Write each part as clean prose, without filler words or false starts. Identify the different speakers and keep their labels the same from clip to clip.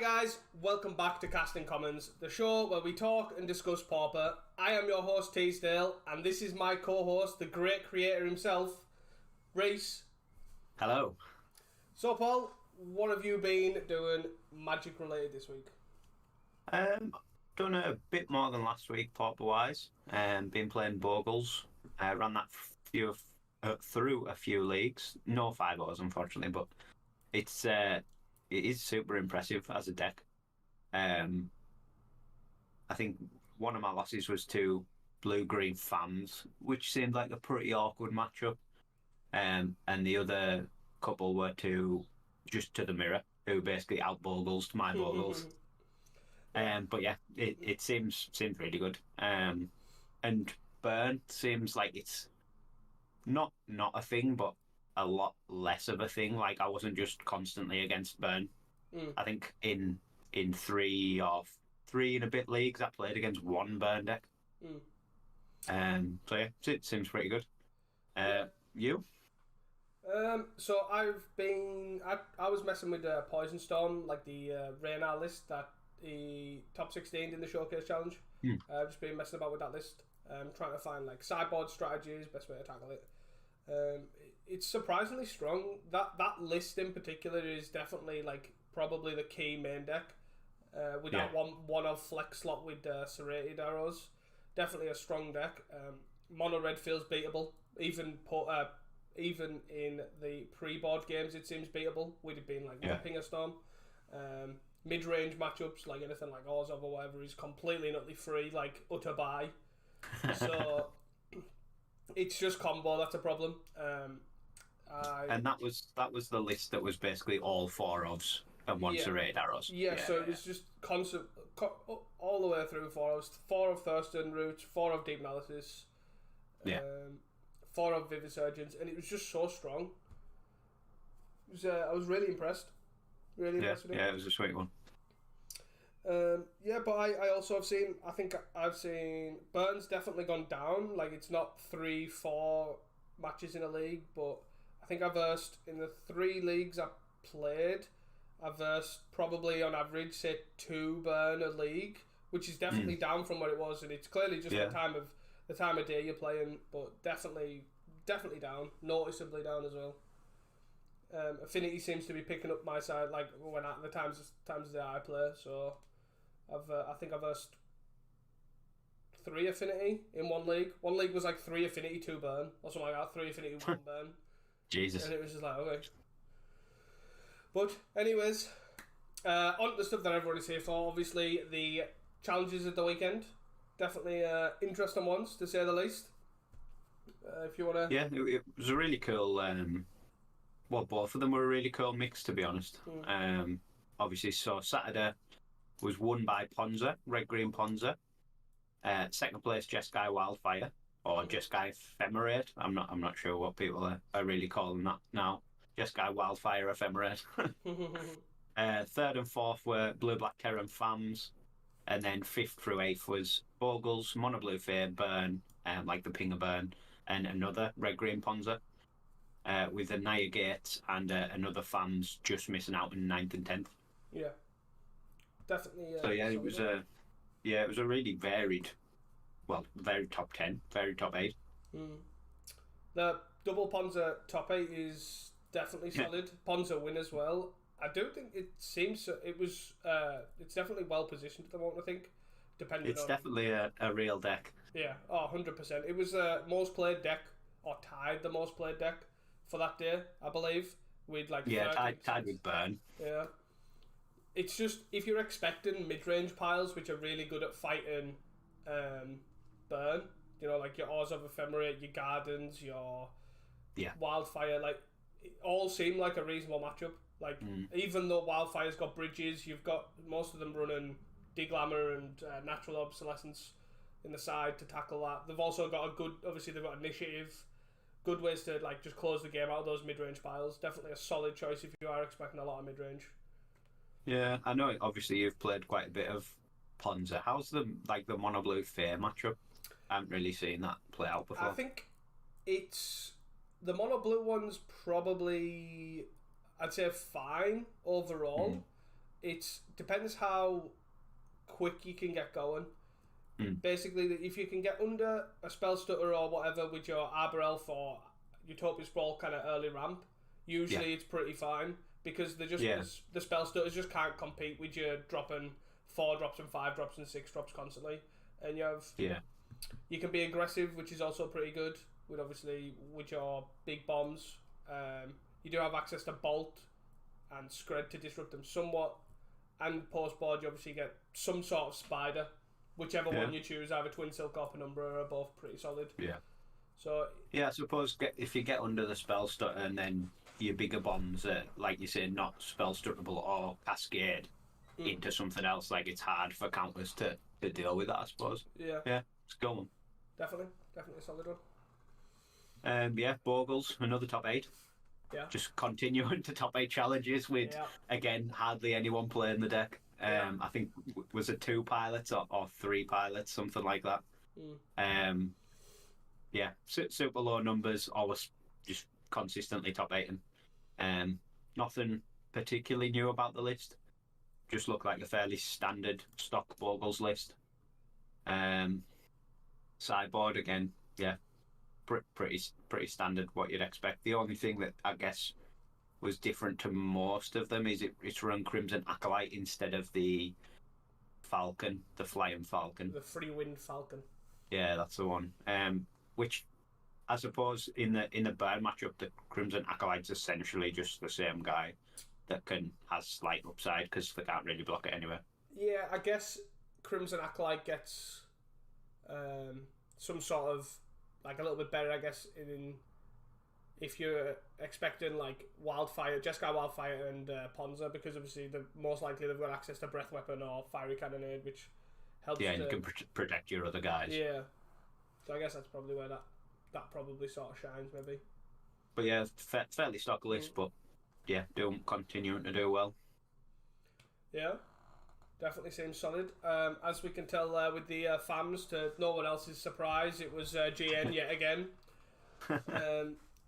Speaker 1: guys, welcome back to Casting Commons, the show where we talk and discuss Pauper. I am your host Teasdale, and this is my co-host, the great creator himself, Reese.
Speaker 2: Hello.
Speaker 1: So Paul, what have you been doing magic related this week?
Speaker 2: Done a bit more than last week, Pauper-wise. Been playing Bogles. Ran that through a few leagues. No 5-0s, unfortunately, but it is super impressive as a deck. I think one of my losses was to blue-green fams, which seemed like a pretty awkward matchup. And the other couple were just to the mirror, who basically out-Bogles my Bogles. But yeah, it seems really good. And burn seems like it's not a thing, but a lot less of a thing. Like, I wasn't just constantly against burn. I think in three and a bit leagues I played against one burn deck. So yeah, it seems pretty good. You?
Speaker 1: So I was messing with Poison Storm, like the Rain list that the top 16 in the Showcase Challenge. I've just been messing about with that list, trying to find like sideboard strategies, best way to tackle it. It's surprisingly strong. That list in particular is definitely like probably the key main deck. With that one of flex slot with serrated arrows, definitely a strong deck. Mono red feels beatable, even in the pre-board games it seems beatable. With it being like Pinger Storm. Mid-range matchups like anything like Orzhov or whatever is completely and utterly free, like utter buy. So it's just combo that's a problem.
Speaker 2: And that was the list that was basically all 4-ofs and one serrated arrows.
Speaker 1: So it was just constant all the way through 4-ofs. 4 of Thurston Roots, 4 of Deep Analysis, 4 of Vivisurgence, and it was just so strong. I was really impressed. Really impressed with it.
Speaker 2: Yeah, it was a sweet one.
Speaker 1: But I also have seen. I think I've seen Burn's definitely gone down. Like, it's not 3-4 matches in a league, but I think I versed in the 3 leagues I played. I versed probably on average, say 2 Burn a league, which is definitely down from what it was, and it's clearly just the time of day you're playing, but definitely down, noticeably down as well. Affinity seems to be picking up my side, like when at the times of the I play. So I think I've versed 3 affinity in one league. One league was like 3 affinity, 2 burn, or something like that. 3 affinity, 1 burn.
Speaker 2: Jesus.
Speaker 1: And it was just like, okay. But anyways, on to the stuff that everybody's here for. Obviously, the challenges of the weekend, definitely interesting ones to say the least. If you want to,
Speaker 2: it was a really cool. Both of them were a really cool mix, to be honest. Obviously, so Saturday was won by Ponza, Red Green Ponza. Second place, Jeskai Wildfire, or Jeskai Ephemerate. I'm not sure what people are really calling that now. Jeskai Wildfire Ephemerate. Third and fourth were Blue Black Terran Fams, and then 5th through 8th was Bogles, Mono Blue Fair, Burn, like the Pinger Burn, and another Red Green Ponza. With a Naya Gate and another fans just missing out in 9th and 10th. Yeah,
Speaker 1: definitely.
Speaker 2: So yeah, it was a really varied, very top 10, very top 8.
Speaker 1: The double Ponza top 8 is definitely solid. Ponza win as well. I do think it's definitely well positioned at the moment. I think,
Speaker 2: it's definitely a real deck.
Speaker 1: Yeah, 100%. It was most played deck, or tied the most played deck for that day, I believe, with like
Speaker 2: tied with Burn.
Speaker 1: Yeah, it's just if you're expecting mid-range piles which are really good at fighting Burn, you know, like your Orzhov Ephemerate, your Gardens, your Wildfire, like it all seem like a reasonable matchup. Like even though Wildfire's got bridges, you've got most of them running Deglamour and Natural Obsolescence in the side to tackle that. They've also got they've got initiative. Good ways to like just close the game out of those mid-range piles. Definitely a solid choice if you are expecting a lot of mid-range.
Speaker 2: Yeah, I know. Obviously, you've played quite a bit of Ponza. How's the Mono Blue Fair matchup? I haven't really seen that play out before.
Speaker 1: I think it's the Mono Blue one's probably, I'd say, fine overall. it depends how quick you can get going. Basically, if you can get under a spell stutter or whatever with your Arbor Elf or Utopia Sprawl kind of early ramp, usually it's pretty fine because the spell stutters just can't compete with you dropping 4 drops and 5 drops and 6 drops constantly, and you can be aggressive, which is also pretty good with your big bombs. You do have access to Bolt and Scred to disrupt them somewhat, and post board you obviously get some sort of spider. Whichever one you choose, either Twin Silk or Penumbra, are both pretty solid.
Speaker 2: Yeah.
Speaker 1: So
Speaker 2: I suppose if you get under the spell stutter and then your bigger bombs are, like you say, not spell stutterable or cascade into something else, like it's hard for counters to deal with that, I suppose.
Speaker 1: Yeah.
Speaker 2: Yeah, it's a good one.
Speaker 1: Definitely a solid one.
Speaker 2: Bogles, another top 8.
Speaker 1: Yeah.
Speaker 2: Just continuing to top 8 challenges with, again, hardly anyone playing the deck. I think, was it 2 pilots or 3 pilots, something like that. Super low numbers, always just consistently top 8. Nothing particularly new about the list. Just looked like a fairly standard stock Bogles list. Sideboard, again, pretty standard what you'd expect. The only thing that I guess was different to most of them is it's run Crimson Acolyte instead of the Falcon, the Flying Falcon.
Speaker 1: The Free-Wind Falcon.
Speaker 2: Yeah, that's the one. Which I suppose in the burn matchup, the Crimson Acolyte's essentially just the same guy that has slight upside because they can't really block it anyway.
Speaker 1: Yeah, I guess Crimson Acolyte gets some sort of like a little bit better, I guess, if you're expecting like Jeskai Wildfire and Ponza, because obviously most likely they've got access to Breath Weapon or Fiery Cannonade, which helps.
Speaker 2: Yeah, and you can protect your other guys.
Speaker 1: Yeah, so I guess that's probably where that probably sort of shines, maybe.
Speaker 2: But yeah, fairly stock list, but yeah, continuing to do well.
Speaker 1: Yeah, definitely seems solid. As we can tell with the fans, to no one else's surprise, it was GN yet again.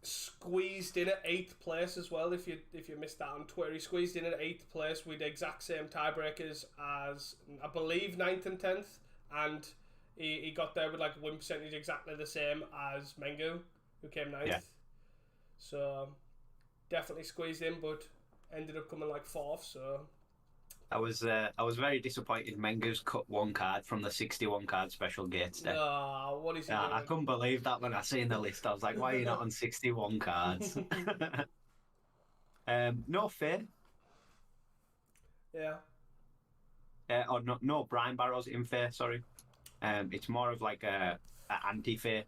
Speaker 1: Squeezed in at 8th place as well. If you missed that on Twitter, he squeezed in at 8th place with the exact same tiebreakers as I believe 9th and 10th, and he got there with like a win percentage exactly the same as Mengu, who came 9th. Yeah. So definitely squeezed in, but ended up coming like 4th. So
Speaker 2: I was very disappointed. Mengu's cut 1 card from the 61 card special gates deck.
Speaker 1: What is he doing?
Speaker 2: I couldn't believe that when I seen the list. I was like, why are you not on 61 cards? No Fair.
Speaker 1: Yeah.
Speaker 2: No Brine Barrows in Fair, sorry. It's more of like a anti-Fair.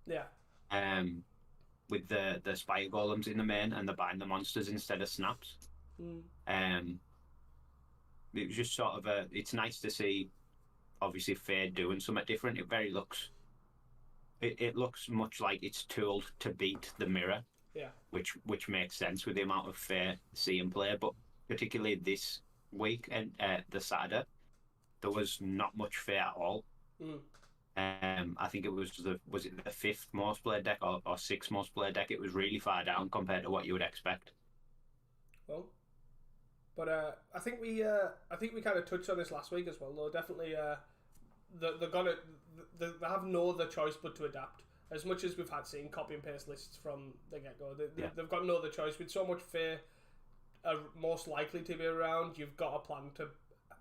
Speaker 1: Yeah.
Speaker 2: With the Spire Golems in the main and the Bind the Monsters instead of Snaps. It was just sort of it's nice to see, obviously, Fair doing something different. It looks much like it's tooled to beat the mirror.
Speaker 1: Yeah.
Speaker 2: Which makes sense with the amount of Fair seeing play, but particularly this week and the Saturday, there was not much Fair at all. I think it was the 5th most played deck or 6th most played deck. It was really far down compared to what you would expect.
Speaker 1: Well, but I think we kind of touched on this last week as well. Though definitely, they have no other choice but to adapt. As much as we've had seen copy and paste lists from the get go, they've got no other choice. With so much Fair most likely to be around, you've got a plan to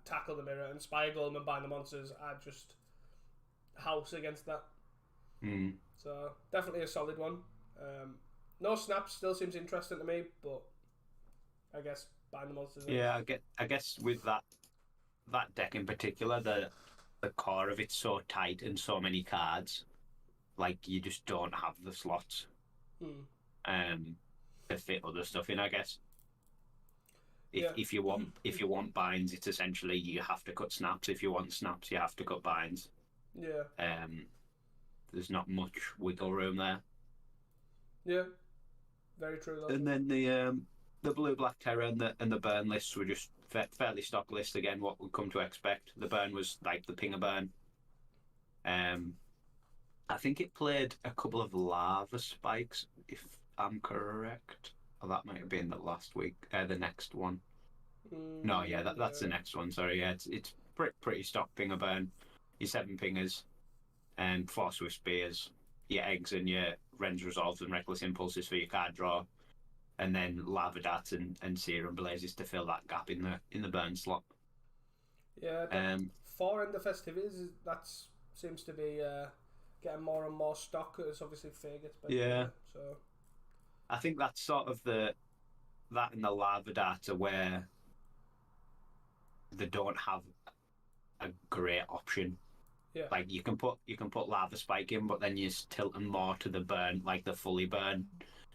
Speaker 1: tackle the mirror, and Spire Golem and Bind the Monsters are just house against that. So definitely a solid one. No Snaps still seems interesting to me, but I guess Bind the Monsters.
Speaker 2: Yeah, I guess with that deck in particular, the core of it's so tight and so many cards, like you just don't have the slots to fit other stuff in, I guess. If you want binds, it's essentially you have to cut Snaps. If you want Snaps, you have to cut binds.
Speaker 1: Yeah.
Speaker 2: There's not much wiggle room there.
Speaker 1: Yeah. Very true though.
Speaker 2: And then the Blue Black Terror and the burn lists were just fairly stock list again, what we'd come to expect. The burn was like the Pinger burn. I think it played a couple of lava spikes, if I'm correct. Or that might have been the last week, the next one. No, yeah, that's the next one. Sorry, yeah, it's pretty stock pinger burn. Your 7 pingers, and 4 Swift Spears, your eggs and your Rends Resolves and Reckless Impulses for your card draw, and then Lava Darts and Serum Blazes to fill that gap in the burn slot.
Speaker 1: Yeah, 4 in the festivities, that seems to be getting more and more stock as obviously Fae gets better.
Speaker 2: Yeah.
Speaker 1: So
Speaker 2: I think that's sort of that and the Lava Darts are where they don't have a great option.
Speaker 1: yeah,
Speaker 2: Like you can put Lava Spike in, but then you're tilting more to the burn, like the fully burn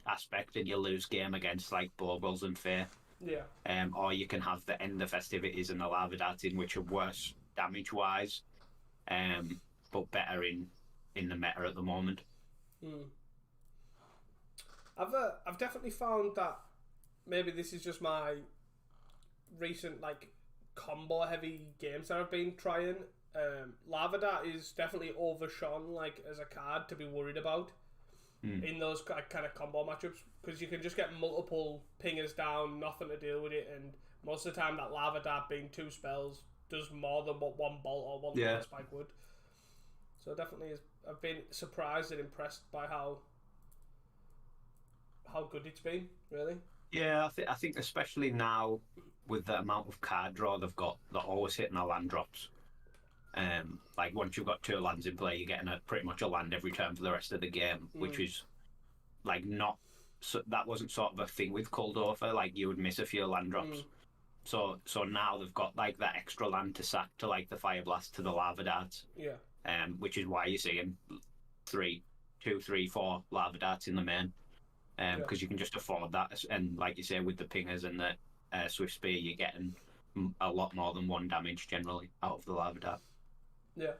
Speaker 2: aspect, and you lose game against like Bogles and Fae.
Speaker 1: yeah.
Speaker 2: Or you can have the end of festivities and the Lava Darts in, which are worse damage wise, but better in the meta at the moment.
Speaker 1: I've definitely found that maybe this is just my recent like combo heavy games that I've been trying. Lava Dart is definitely overshone like as a card to be worried about in those kind of combo matchups, because you can just get multiple pingers down, nothing to deal with it, and most of the time that Lava Dart being 2 spells does more than what 1 bolt or 1 Lava Spike would. So definitely I've been surprised and impressed by how good it's been, really.
Speaker 2: Yeah, I think especially now with the amount of card draw they've got, they're always hitting their land drops. Like once you've got 2 lands in play, you're getting pretty much a land every turn for the rest of the game, which is like not. So that wasn't sort of a thing with Kuldorfer. Like you would miss a few land drops. So now they've got like that extra land to sack to like the Fire Blast to the Lava Darts.
Speaker 1: Yeah.
Speaker 2: Which is why you're seeing 2, 3, 4 Lava Darts in the main. Because you can just afford that, and like you say, with the pingers and the Swift Spear, you're getting a lot more than 1 damage generally out of the Lava Dart.
Speaker 1: Yeah.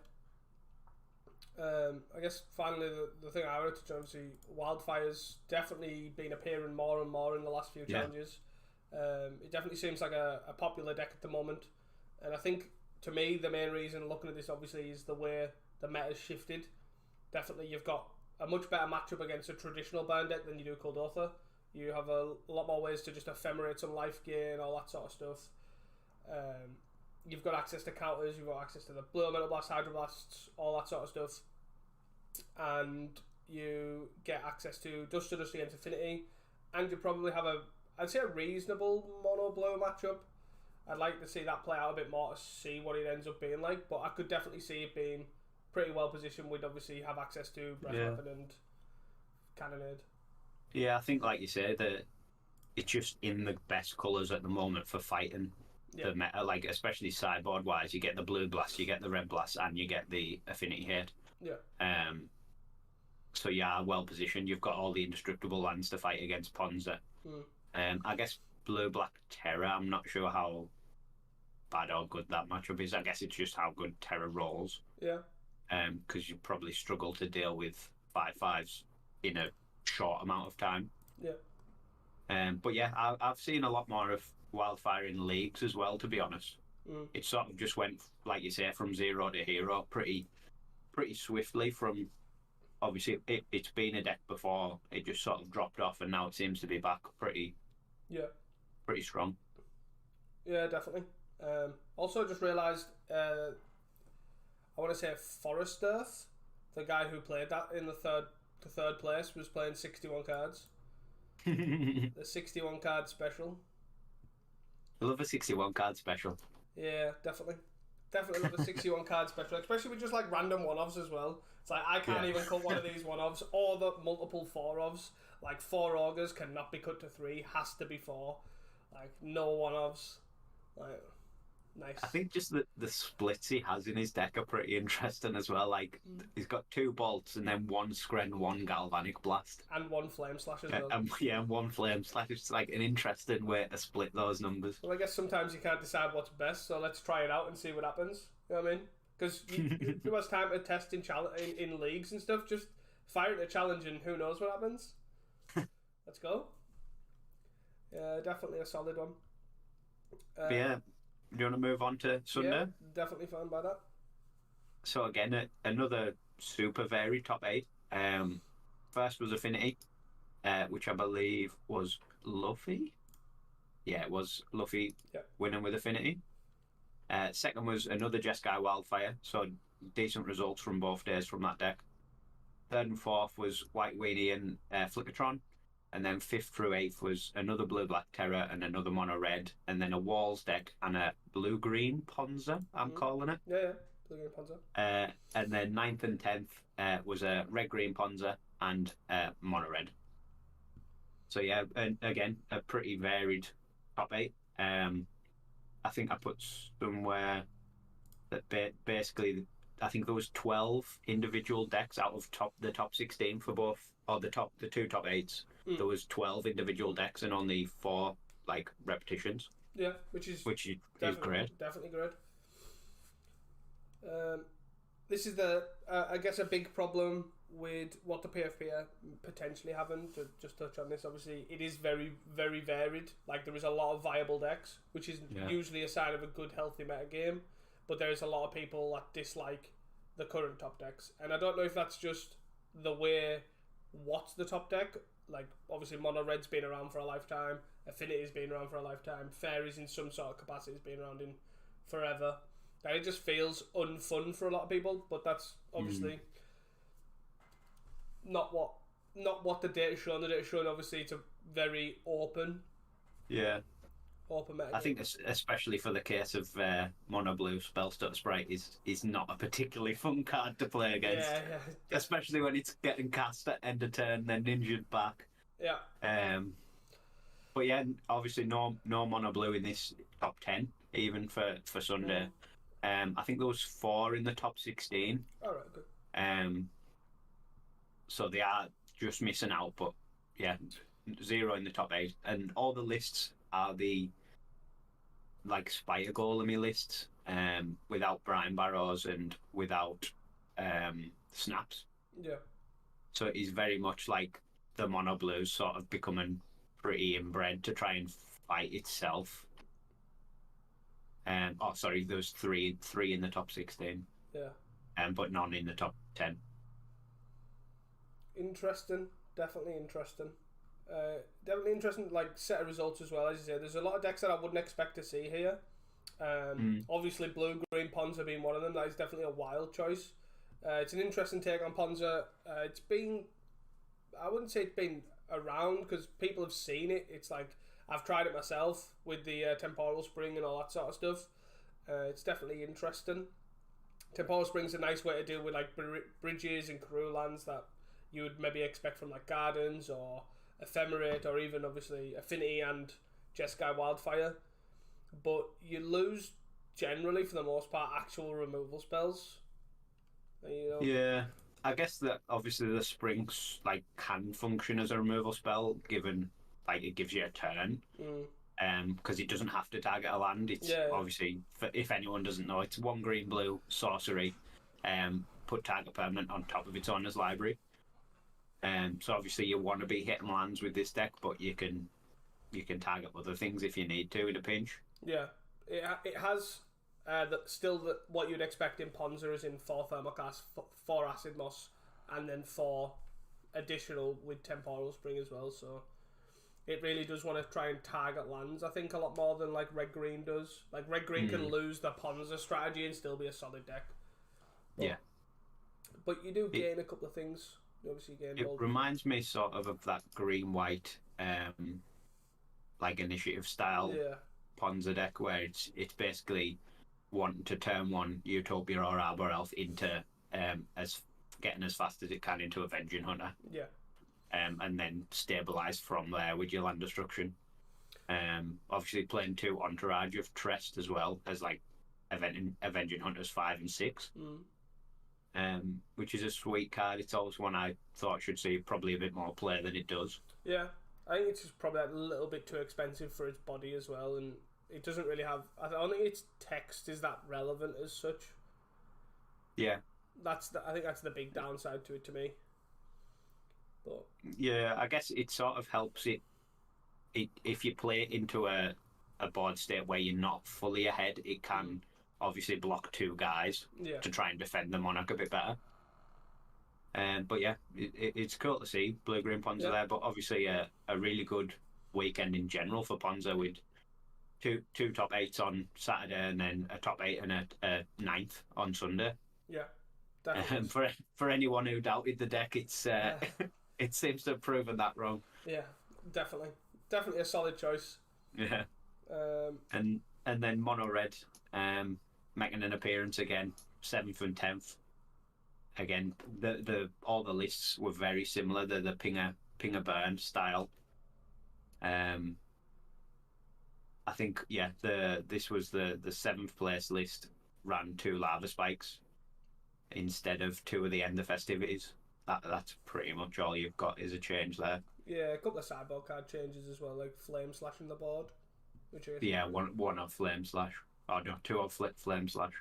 Speaker 1: I guess finally the thing I wanted to obviously, Wildfire's definitely been appearing more and more in the last few challenges. It definitely seems like a popular deck at the moment, and I think to me the main reason looking at this obviously is the way the meta's shifted. Definitely you've got a much better matchup against a traditional burn deck than you do Kuldotha. You have a lot more ways to just ephemerate some life gain, all that sort of stuff. You've got access to counters, you've got access to the Blue Metal Blast, Hydroblasts, all that sort of stuff. And you get access to Dust to Dust against Affinity, and you probably have I'd say a reasonable mono blue matchup. I'd like to see that play out a bit more to see what it ends up being like, but I could definitely see it being pretty well positioned. We'd obviously have access to Breath Weapon and Cannonade.
Speaker 2: Yeah, I think like you say, that it's just in the best colours at the moment for fighting the meta, like especially sideboard wise. You get the blue blast, you get the red blast, and you get the affinity hit.
Speaker 1: Yeah.
Speaker 2: So yeah, well positioned. You've got all the indestructible lands to fight against Ponza. I guess blue black Terra, I'm not sure how bad or good that matchup is. I guess it's just how good Terra rolls.
Speaker 1: Yeah.
Speaker 2: Because you probably struggle to deal with 5/5s in a short amount of time.
Speaker 1: Yeah.
Speaker 2: But yeah, I've seen a lot more of Wildfire in leagues as well, to be honest. It sort of just went, like you say, from 0 to hero pretty swiftly. From obviously it's been a deck before, it just sort of dropped off, and now it seems to be back pretty strong.
Speaker 1: Yeah, definitely. Also just realised I want to say Forest Earth, the guy who played that in the third place, was playing 61 cards. The 61 card special.
Speaker 2: I love a 61 card special.
Speaker 1: Yeah, definitely love a 61 card special, especially with just like random one-offs as well. It's like I can't even cut one of these one-offs, or the multiple 4-offs. Like 4 augurs cannot be cut to 3, has to be 4. Like no one-offs. Like nice.
Speaker 2: I think just the splits he has in his deck are pretty interesting as well. Like he's got 2 bolts and then 1 Skren, 1 Galvanic Blast,
Speaker 1: and 1 Flame Slash as well.
Speaker 2: And 1 Flame Slash. It's like an interesting way to split those numbers.
Speaker 1: Well, I guess sometimes you can't decide what's best, so let's try it out and see what happens. You know what I mean? Because who has time to test in leagues and stuff? Just fire it a challenge and who knows what happens. Let's go. Yeah, definitely a solid one.
Speaker 2: Yeah. Do you want to move on to Sunday?
Speaker 1: Yeah, definitely fine by that.
Speaker 2: So again, another super varied top 8. First was Affinity, which I believe was Luffy. yeah, it was Luffy
Speaker 1: Yeah.
Speaker 2: winning with Affinity. Second was another Jeskai Wildfire, so decent results from both days from that deck. Third and fourth was White Weenie and Flickertron. And then fifth through eighth was another blue-black Terror and another mono-red, and then a Walls deck and a blue-green Ponza, I'm calling it.
Speaker 1: Yeah, blue-green Ponza.
Speaker 2: And then ninth and 10th was a red-green Ponza and mono-red. So yeah, and again, a pretty varied top 8. I think I put somewhere that basically, I think there was 12 individual decks out of the top 16 for both, or the two top 8s. There was 12 individual decks and only 4 like repetitions.
Speaker 1: Yeah, which is
Speaker 2: great.
Speaker 1: Definitely great. This is I guess a big problem with what the PFP are potentially having. To just touch on this, obviously it is very, very varied. Like there is a lot of viable decks, which is usually a sign of a good, healthy meta game. But there is a lot of people that dislike the current top decks, and I don't know if that's just the way. What's the top deck? Like obviously Mono Red's been around for a lifetime, Affinity's been around for a lifetime, Fairies in some sort of capacity has been around in forever. And it just feels unfun for a lot of people, but that's obviously not what the data's showing. The data's showing obviously it's a very open meta
Speaker 2: I think especially for the case of Mono Blue, Spellstutter Sprite is not a particularly fun card to play against.
Speaker 1: Yeah.
Speaker 2: Especially when it's getting cast at end of turn, then ninja'd back.
Speaker 1: Yeah.
Speaker 2: But yeah, obviously no Mono Blue in this top 10, even for Sunday. I think there was 4 in the top 16.
Speaker 1: Alright, good.
Speaker 2: So they are just missing out, but yeah, 0 in the top 8. And all the lists are the like Spire Golem lists, without Brian Barrows and without snaps.
Speaker 1: Yeah.
Speaker 2: So it is very much like the Mono Blues sort of becoming pretty inbred to try and fight itself. There's three in the top 16.
Speaker 1: Yeah.
Speaker 2: But none in the top 10.
Speaker 1: Interesting. Definitely interesting. Definitely interesting, like set of results as well. As you say, there's a lot of decks that I wouldn't expect to see here. Obviously, blue green Ponza being one of them. That is definitely a wild choice. It's an interesting take on Ponza. It's been, I wouldn't say it's been around because people have seen it. It's like I've tried it myself with the Temporal Spring and all that sort of stuff. It's definitely interesting. Temporal Spring's a nice way to deal with like bridges and crew lands that you would maybe expect from like Gardens or Ephemerate or even obviously Affinity and Jeskai Wildfire, but you lose generally for the most part actual removal spells.
Speaker 2: Yeah, I guess that obviously the Springs like can function as a removal spell given like it gives you a turn, because it doesn't have to target a land. It's obviously, if anyone doesn't know, it's 1 green blue sorcery, put target permanent on top of its owner's library. So obviously you want to be hitting lands with this deck, but you can target other things if you need to in a pinch.
Speaker 1: Yeah, it has what you'd expect in Ponza is in 4 Thermocast, 4 Acid Moss, and then 4 additional with Temporal Spring as well. So it really does want to try and target lands, I think, a lot more than like Red Green does. Like Red Green can lose the Ponza strategy and still be a solid deck. But you do gain a couple of things. Obviously, it
Speaker 2: reminds me sort of that green white, like initiative style Ponza deck where it's basically wanting to turn 1 Utopia or Arbor Elf into as getting as fast as it can into Avenging Hunter.
Speaker 1: Yeah.
Speaker 2: And then stabilize from there with your land destruction. Obviously playing 2 Entourage of Trest as well as like Avenging Hunters 5 and 6. Which is a sweet card. It's always one I thought should see probably a bit more play than it does.
Speaker 1: Yeah, I think it's just probably a little bit too expensive for its body as well, and it doesn't really have. I don't think its text is that relevant as such.
Speaker 2: Yeah,
Speaker 1: I think that's the big downside to it to me. But
Speaker 2: yeah, I guess it sort of helps it if you play it into a board state where you're not fully ahead. It can obviously block 2 guys to try and defend the Monarch a bit better. But yeah, it's cool to see blue-green Ponza there, but obviously a really good weekend in general for Ponza with two top eights on Saturday, and then a top eight and a ninth on Sunday.
Speaker 1: Yeah, definitely.
Speaker 2: For anyone who doubted the deck, it seems to have proven that wrong.
Speaker 1: Yeah, definitely a solid choice.
Speaker 2: Yeah.
Speaker 1: Um,
Speaker 2: and then mono red, making an appearance again, 7th and 10th. Again, the all the lists were very similar. They're the pinger burn style. I think this was the 7th place list ran 2 lava spikes instead of 2 of the end of festivities. That's pretty much all you've got is a change there.
Speaker 1: Yeah, a couple of sideboard card changes as well, like flame slashing the board. Which
Speaker 2: one of flame slash. Oh no, 2 of flame slash.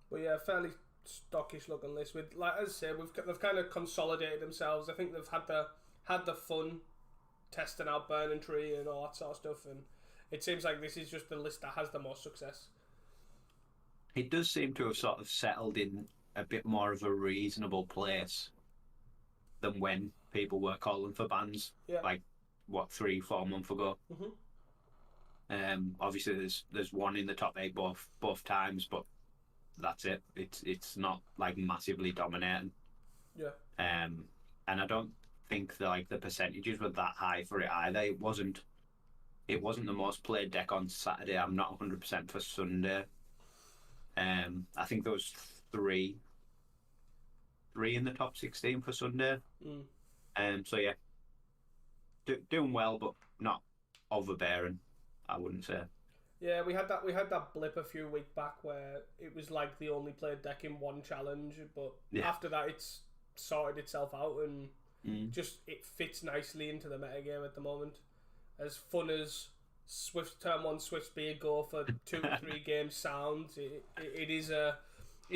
Speaker 1: But yeah, fairly stockish looking list. With, like as I say, they've kind of consolidated themselves. I think they've had the fun testing out Burning Tree and all that sort of stuff, and it seems like this is just the list that has the most success.
Speaker 2: It does seem to have sort of settled in a bit more of a reasonable place than when people were calling for bans.
Speaker 1: Yeah.
Speaker 2: Like, what, 3-4 months ago?
Speaker 1: Mm-hmm.
Speaker 2: Obviously, there's one in the top 8 both times, but that's it. It's not like massively dominating.
Speaker 1: Yeah.
Speaker 2: And I don't think the percentages were that high for it either. It wasn't the most played deck on Saturday. I'm not 100% for Sunday. I think there was three in the top 16 for Sunday. So yeah, doing well, but not overbearing, I wouldn't say.
Speaker 1: Yeah, we had that blip a few weeks back where it was like the only played deck in one challenge, but after that it's sorted itself out and just it fits nicely into the metagame at the moment. As fun as Swift Turn 1 Swift Speed go for 2 to 3 games sounds, it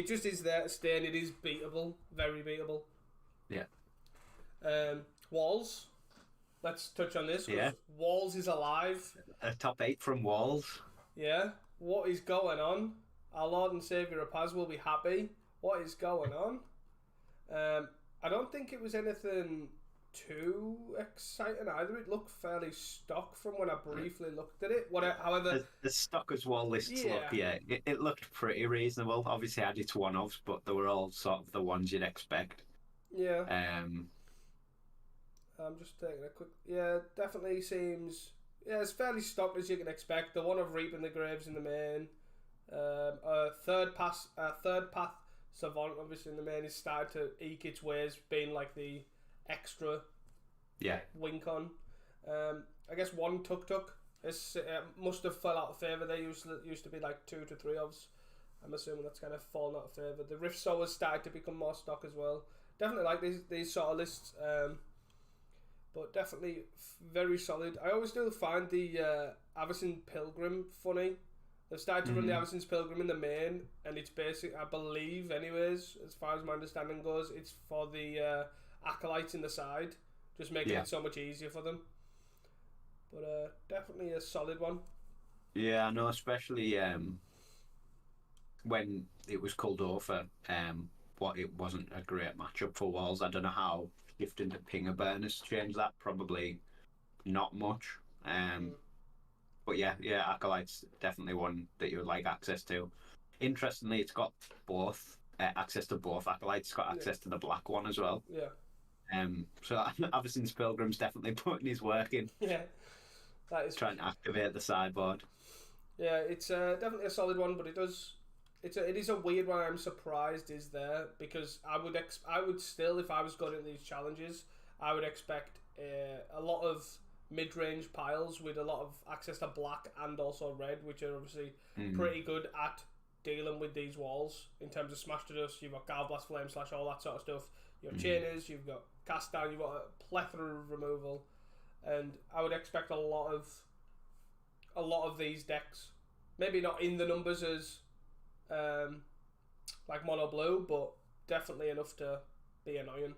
Speaker 1: just is there to stay and it is beatable, very beatable.
Speaker 2: Yeah.
Speaker 1: Walls. Let's touch on this.
Speaker 2: Yeah.
Speaker 1: Walls is alive.
Speaker 2: A top 8 from Walls.
Speaker 1: Yeah. What is going on? Our Lord and Saviour Rapaz will be happy. What is going on? I don't think it was anything too exciting either. It looked fairly stock from when I briefly looked at it. However,
Speaker 2: the stock as wall lists it looked pretty reasonable. Obviously, had its one-offs, but they were all sort of the ones you'd expect.
Speaker 1: Yeah. I'm just taking a quick. Yeah, definitely seems. Yeah, it's fairly stock as you can expect. The one of Reaping the Graves in the main. Third path Savant, obviously in the main, is started to eke its ways, being like the extra wink on. I guess one Tuk must have fell out of favour. They used to be like 2 to 3 ofs. I'm assuming that's kind of fallen out of favour. The Rift Sowers started to become more stock as well. Definitely like these sort of lists, but definitely very solid. I always do find the Avacyn Pilgrim funny. They've started to run the Avacyn's Pilgrim in the main, and it's basic, I believe, anyways, as far as my understanding goes, it's for the Acolytes in the side, just making it so much easier for them. But definitely a solid one.
Speaker 2: Yeah, I know, especially when it was called over, it wasn't a great matchup for Walls. I don't know how shifting to Pinger Burn has changed that. Probably not much. But yeah, Acolyte's definitely one that you would like access to. Interestingly, it's got both access to both Acolytes. It's got access to the black one as well.
Speaker 1: Yeah.
Speaker 2: So Avacyn's Pilgrim's definitely putting his work in.
Speaker 1: Yeah. That is
Speaker 2: trying to activate the sideboard.
Speaker 1: Yeah, it's definitely a solid one, but it is a weird one. I'm surprised is there because I would still, if I was going into these challenges, I would expect a lot of mid-range piles with a lot of access to black and also red, which are obviously pretty good at dealing with these walls in terms of Smash to Dust. You've got Galblast, Flame Slash, all that sort of stuff. You have Chainers, you've got Cast Down, you've got a plethora of removal, and I would expect a lot of these decks. Maybe not in the numbers as like Mono Blue, but definitely enough to be annoying.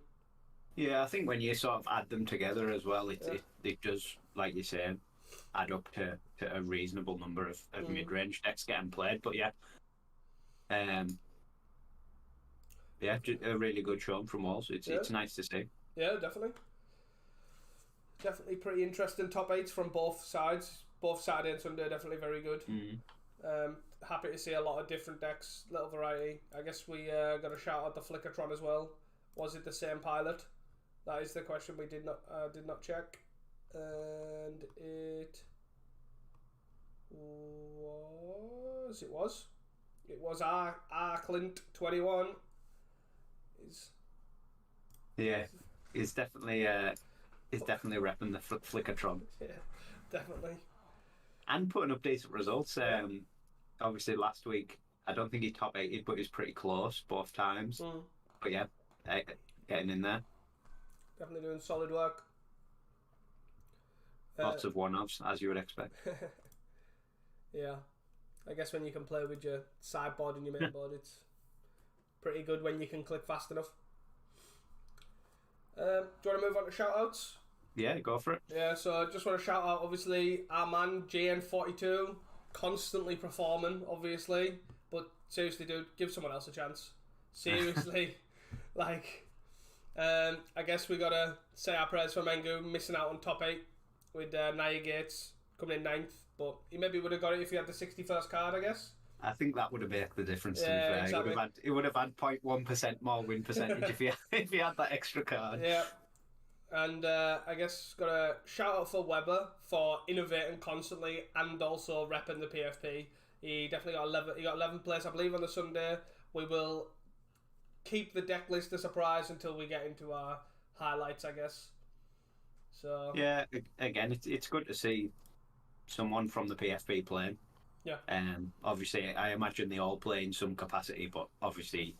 Speaker 2: Yeah, I think when you sort of add them together as well, it does, like you say, add up to a reasonable number of mid-range decks getting played. But a really good show from Walls. It's nice to see.
Speaker 1: Yeah, definitely. Definitely pretty interesting top 8s from both sides. both Saturday and Sunday are definitely very good. Happy to see a lot of different decks, little variety. I guess we got to shout out the Flickertron as well. Was it the same pilot? That is the question we did not check, and it was our Clint 21.
Speaker 2: He's definitely repping the Flickertron.
Speaker 1: Yeah, definitely.
Speaker 2: And putting up decent results. Obviously last week I don't think he top 8'd, but he was pretty close both times. But yeah, getting in there.
Speaker 1: Definitely doing solid work.
Speaker 2: Lots of one-offs, as you would expect.
Speaker 1: Yeah. I guess when you can play with your sideboard and your main board, it's pretty good when you can click fast enough. Do you want to move on to shout-outs?
Speaker 2: Yeah, go for it.
Speaker 1: Yeah, so I just want to shout out, obviously, our man, JN42, constantly performing, obviously. But seriously, dude, give someone else a chance. Seriously. I guess we got to say our prayers for Mengu, missing out on top 8 with Nia Gates coming in 9th. But he maybe would have got it if he had the 61st card, I guess.
Speaker 2: I think that would have made the difference, to be fair.
Speaker 1: Exactly.
Speaker 2: He would have had 0.1% more win percentage if he had that extra card.
Speaker 1: Yeah. And I guess got a shout out for Weber for innovating constantly and also repping the PFP. He definitely got 11. He got 11th place, I believe, on the Sunday. We will keep the deck list a surprise until we get into our highlights, I guess. So
Speaker 2: yeah, again, it's good to see someone from the PFP playing.
Speaker 1: Yeah.
Speaker 2: Obviously, I imagine they all play in some capacity, but obviously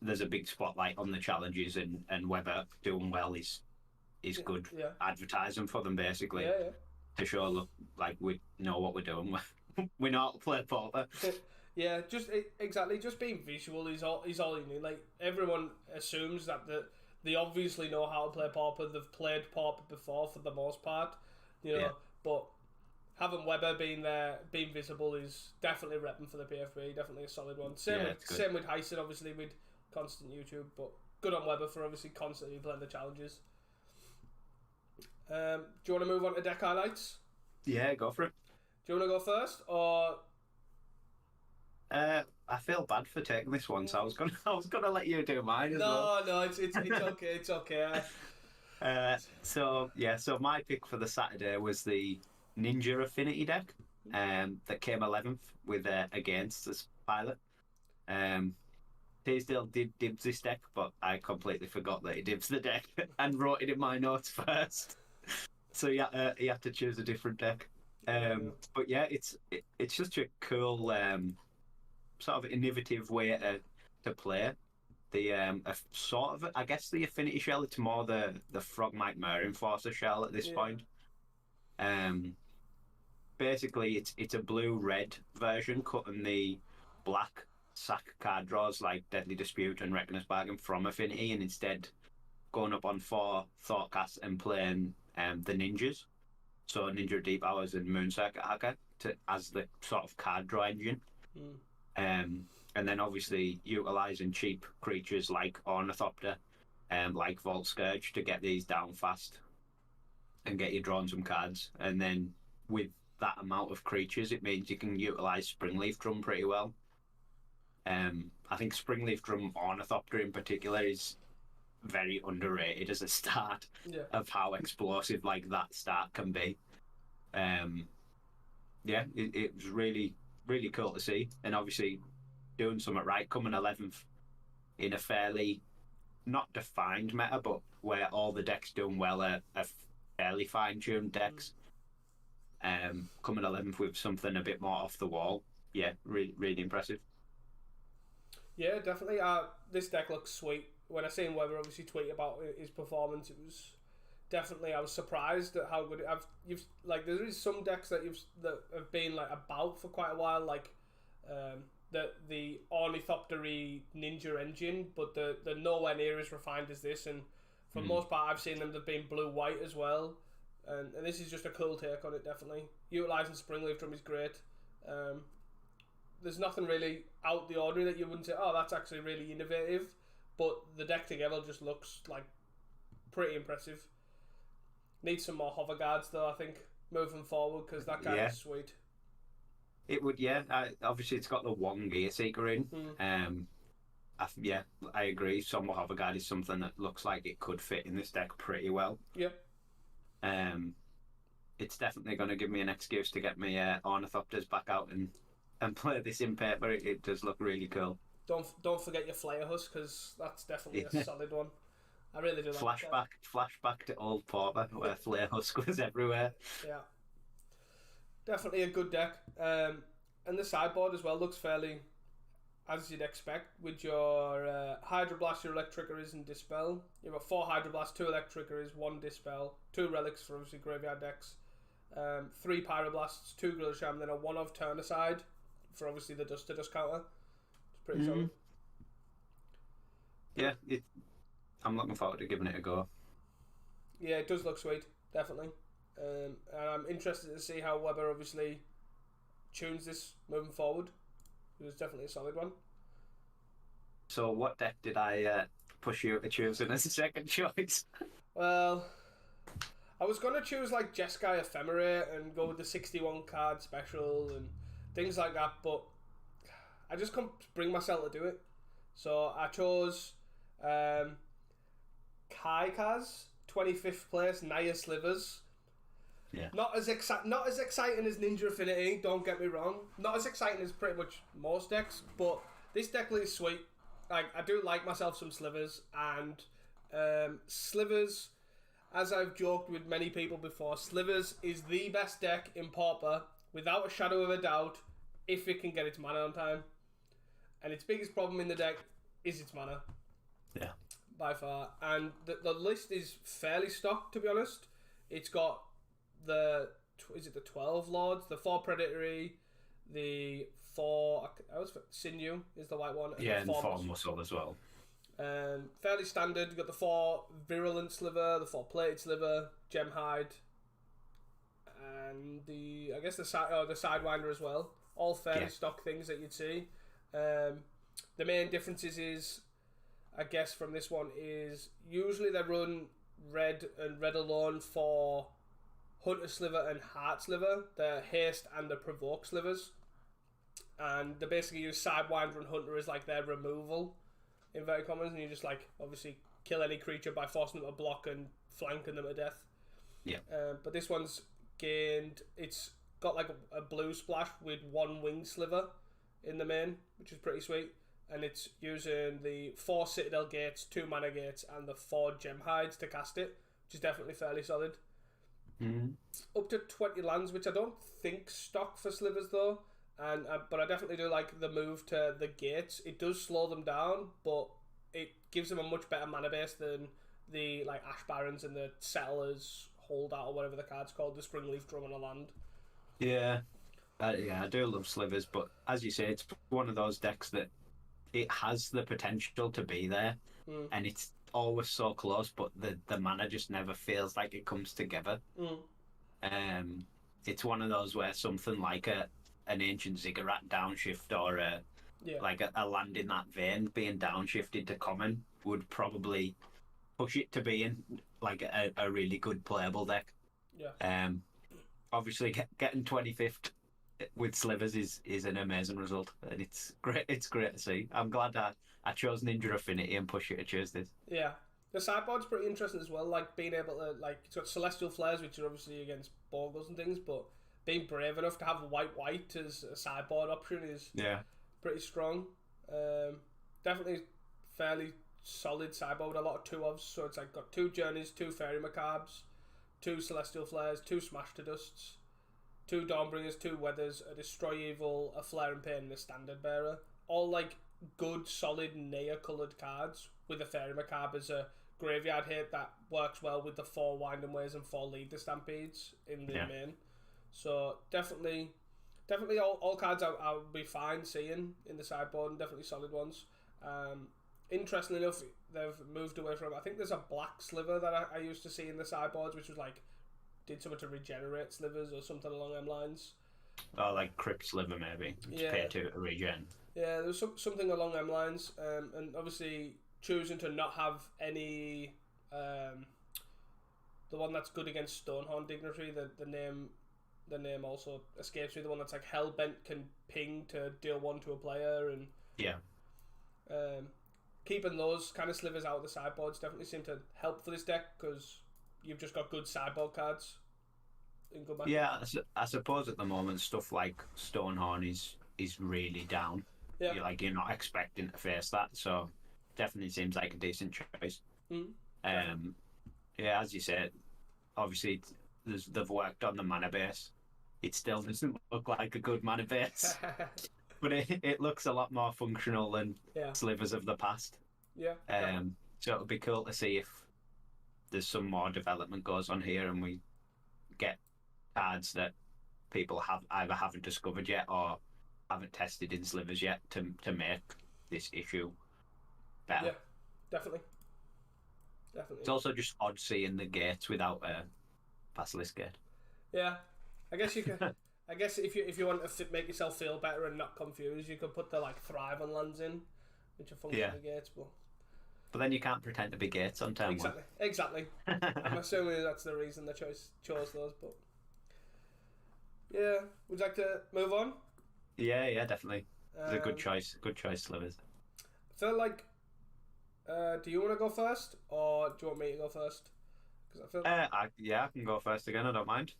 Speaker 2: there's a big spotlight on the challenges, and Weber doing well is good advertising for them, basically.
Speaker 1: Yeah.
Speaker 2: To show, look, like we know what we're doing. We know how to play Pauper.
Speaker 1: Yeah, exactly. Just being visual is all you need. Like, everyone assumes that they obviously know how to play Pauper. They've played Pauper before for the most part, But having Weber being there, being visible, is definitely repping for the PFP. Definitely a solid one. Same with Heisen, obviously, with constant YouTube, but good on Weber for obviously constantly playing the challenges. Do you want to move on to deck highlights?
Speaker 2: Yeah, go for it.
Speaker 1: Do you want to go first, or?
Speaker 2: I feel bad for taking this one, so I was gonna let you do mine as well.
Speaker 1: No, it's okay, it's okay.
Speaker 2: So my pick for the Saturday was the Ninja Affinity deck, that came 11th with against this pilot. Teasdale did dibs this deck, but I completely forgot that he dibs the deck and wrote it in my notes first. So he had to choose a different deck. But yeah, it's such a cool sort of innovative way to play. The sort of, I guess, the Affinity shell. It's more the Frogmite Mirror Enforcer shell at this point. Basically, it's a blue-red version, cutting the black sack card draws like Deadly Dispute and Reckoner's Bargain from Affinity, and instead going up on 4 Thoughtcast and playing the ninjas. So Ninja Deep Hours and Moon Circuit Hacker as the sort of card draw engine. And then obviously utilising cheap creatures like Ornithopter, like Vault Scourge to get these down fast and get you drawn some cards. And then with that amount of creatures, it means you can utilise Springleaf Drum pretty well. I think Springleaf Drum Ornithopter in particular is very underrated as a start of how explosive like that start can be. It was really, really cool to see, and obviously doing something right, coming 11th in a fairly not defined meta, but where all the decks doing well are fairly fine-tuned decks. Coming 11th with something a bit more off the wall, really, really impressive.
Speaker 1: Yeah, definitely. This deck looks sweet. When I seen Weber obviously tweet about his performance, it was definitely, I was surprised at how good there is some decks that have been like about for quite a while, like the Ornithoptery Ninja engine, but they're nowhere near as refined as this. And for the most part, I've seen them they've been blue-white as well. And this is just a cool take on it, definitely. Utilising Springleaf Drum is great. There's nothing really out the ordinary that you wouldn't say, oh, that's actually really innovative. But the deck together just looks like pretty impressive. Needs some more hover guards though, I think. moving forward because that card
Speaker 2: Yeah.
Speaker 1: is sweet.
Speaker 2: It would, yeah. Obviously, it's got the one gear seeker in. Yeah, I agree. Somewhat of a guide is something that looks like it could fit in this deck pretty well.
Speaker 1: Yep.
Speaker 2: It's definitely going to give me an excuse to get my Ornithopters back out and play this in paper. It does look really cool.
Speaker 1: Don't forget your Flyer Husk because that's definitely a solid one. I really do like that.
Speaker 2: Flashback to old Pauper where Flare Husk was everywhere.
Speaker 1: Yeah. Definitely a good deck. And the sideboard as well looks fairly as you'd expect with your Hydroblast, your Electrickeries and Dispel. You've got 4 Hydroblast, 2 Electrickeries, 1 Dispel, 2 Relics for obviously graveyard decks, 3 Pyroblasts, 2 Grillsham, then a 1 of Turn Aside for obviously the Dust to Dust counter. It's pretty solid.
Speaker 2: Yeah, I'm looking forward to giving it a go.
Speaker 1: Yeah, it does look sweet, definitely. And I'm interested to see how Weber obviously tunes this moving forward. It was definitely a solid one.
Speaker 2: So what deck did I push you to choosing as a second choice?
Speaker 1: Well, I was going to choose like Jeskai Ephemerate and go with the 61 card special and things like that, but I just couldn't bring myself to do it. So I chose Kaikaz, 25th place, Naya Slivers.
Speaker 2: Yeah.
Speaker 1: Not as exciting as Ninja Affinity, don't get me wrong. Not as exciting as pretty much most decks, but this deck is sweet. Like, I do like myself some Slivers, and Slivers, as I've joked with many people before, Slivers is the best deck in Pauper, without a shadow of a doubt, if it can get its mana on time. And its biggest problem in the deck is its mana.
Speaker 2: Yeah.
Speaker 1: By far. And the list is fairly stocked, to be honest. It's got the 12 Lords, the 4 Predatory, the 4 Sinew is the white one,
Speaker 2: and and 4 Muscle as well.
Speaker 1: Fairly standard. You've got the 4 Virulent Sliver, the 4 Plated Sliver, Gemhide, and the Sidewinder as well. All fairly stock things that you'd see. The main differences is, I guess, from this one is usually they run red and red alone for Hunter Sliver and Heart Sliver, the Haste and the Provoke Slivers. And they basically use Sidewinder and Hunter as like their removal, inverted commas, and you just like obviously kill any creature by forcing them to block and flanking them to death.
Speaker 2: Yeah.
Speaker 1: But this one's it's got like a blue splash with 1 Winged Sliver in the main, which is pretty sweet. And it's using the 4 Citadel Gates, 2 Mana Gates, and the 4 Gem Hides to cast it, which is definitely fairly solid. Up to 20 lands, which I don't think stock for Slivers though. But I definitely do like the move to the gates. It does slow them down, but it gives them a much better mana base than the like Ash Barons and the Settlers Holdout or whatever the card's called, the Springleaf Drum on a land.
Speaker 2: Yeah. I do love Slivers, but as you say, it's one of those decks that it has the potential to be there, and it's always so close, but the mana just never feels like it comes together. It's one of those where something like an Ancient Ziggurat downshift or a land in that vein being downshifted to common would probably push it to being like a really good playable deck.
Speaker 1: Yeah.
Speaker 2: Obviously, getting 25th with Slivers is an amazing result, and it's great. It's great to see. I'm glad I chose Ninja Affinity and push you to choose this.
Speaker 1: Yeah, the sideboard's pretty interesting as well. Like being able to it's got Celestial Flares, which are obviously against Borgles and things, but being brave enough to have white as a sideboard option is pretty strong. Definitely fairly solid sideboard with a lot of 2-ofs. So it's like got 2 Journeys, 2 Fairy Macabres, 2 Celestial Flares, 2 Smash to Dusts, 2 Dawnbringers, 2 Weathers, a Destroy Evil, a Flare and Pain, and a Standard Bearer. All like good, solid, Naya coloured cards with a Fairy Macabre as a graveyard hit that works well with the 4 Winding Ways and 4 Lead the Stampedes in the main. So definitely all cards I'll be fine seeing in the sideboard, and definitely solid ones. Interestingly enough, they've moved away from, I think there's a black Sliver that I used to see in the sideboards, which was like did something to regenerate Slivers or something along them lines.
Speaker 2: Oh, like Crypt Sliver maybe. Pay to regen.
Speaker 1: Yeah, there was something along them lines, and obviously choosing to not have any the one that's good against Stonehorn Dignitary. The name also escapes me. The one that's like Hellbent can ping to deal 1 to a player, and
Speaker 2: Yeah.
Speaker 1: Keeping those kind of slivers out of the sideboards definitely seem to help for this deck because you've just got good sideboard cards in good matches.
Speaker 2: Yeah, I suppose at the moment stuff like Stonehorn is really down.
Speaker 1: Yeah.
Speaker 2: You're not expecting to face that, so definitely seems like a decent choice. Yeah, as you said, obviously they've worked on the mana base. It still doesn't look like a good mana base, but it looks a lot more functional than slivers of the past.
Speaker 1: Yeah.
Speaker 2: So it'll be cool to see if there's some more development goes on here and we get cards that people haven't discovered yet or haven't tested in slivers yet to make this issue better.
Speaker 1: Yeah, definitely.
Speaker 2: It's also just odd seeing the gates without a Basilisk gate.
Speaker 1: Yeah, I guess you can. I guess if you want to make yourself feel better and not confused, you could put the Thrive on lands in, which are functional gates,
Speaker 2: but then you can't pretend to be gates on turn one.
Speaker 1: Exactly. I'm assuming that's the reason they chose those, but yeah. Would you like to move on?
Speaker 2: Yeah, definitely. It's a good choice. Good choice, slivers.
Speaker 1: I feel like. Do you want to go first, or do you want me to go first? Because I feel.
Speaker 2: I can go first again. I don't mind.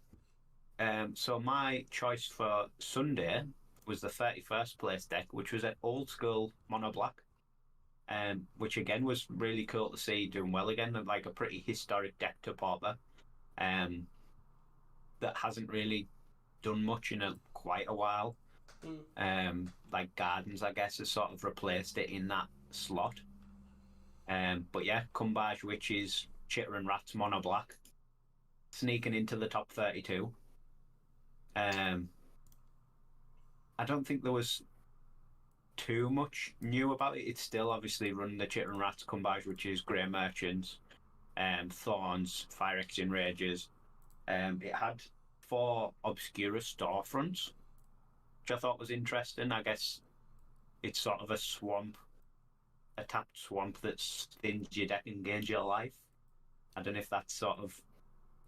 Speaker 2: So my choice for Sunday was the 31st place deck, which was an old school mono black, which again was really cool to see doing well again, like a pretty historic deck to Pauper, that hasn't really done much in quite a while. Like Gardens, I guess, has sort of replaced it in that slot. But yeah, Cumbage Witches, Chitter and Rats mono black, sneaking into the top 32. I don't think there was too much new about it. It's still obviously run the Chitter and Rats, Cumbage Witches, Grey Merchants, Thorns, Phyrexian Rages. It had 4 Obscura storefronts, which I thought was interesting. I guess it's sort of a tapped swamp that spins your deck and gains your life. I don't know if that's sort of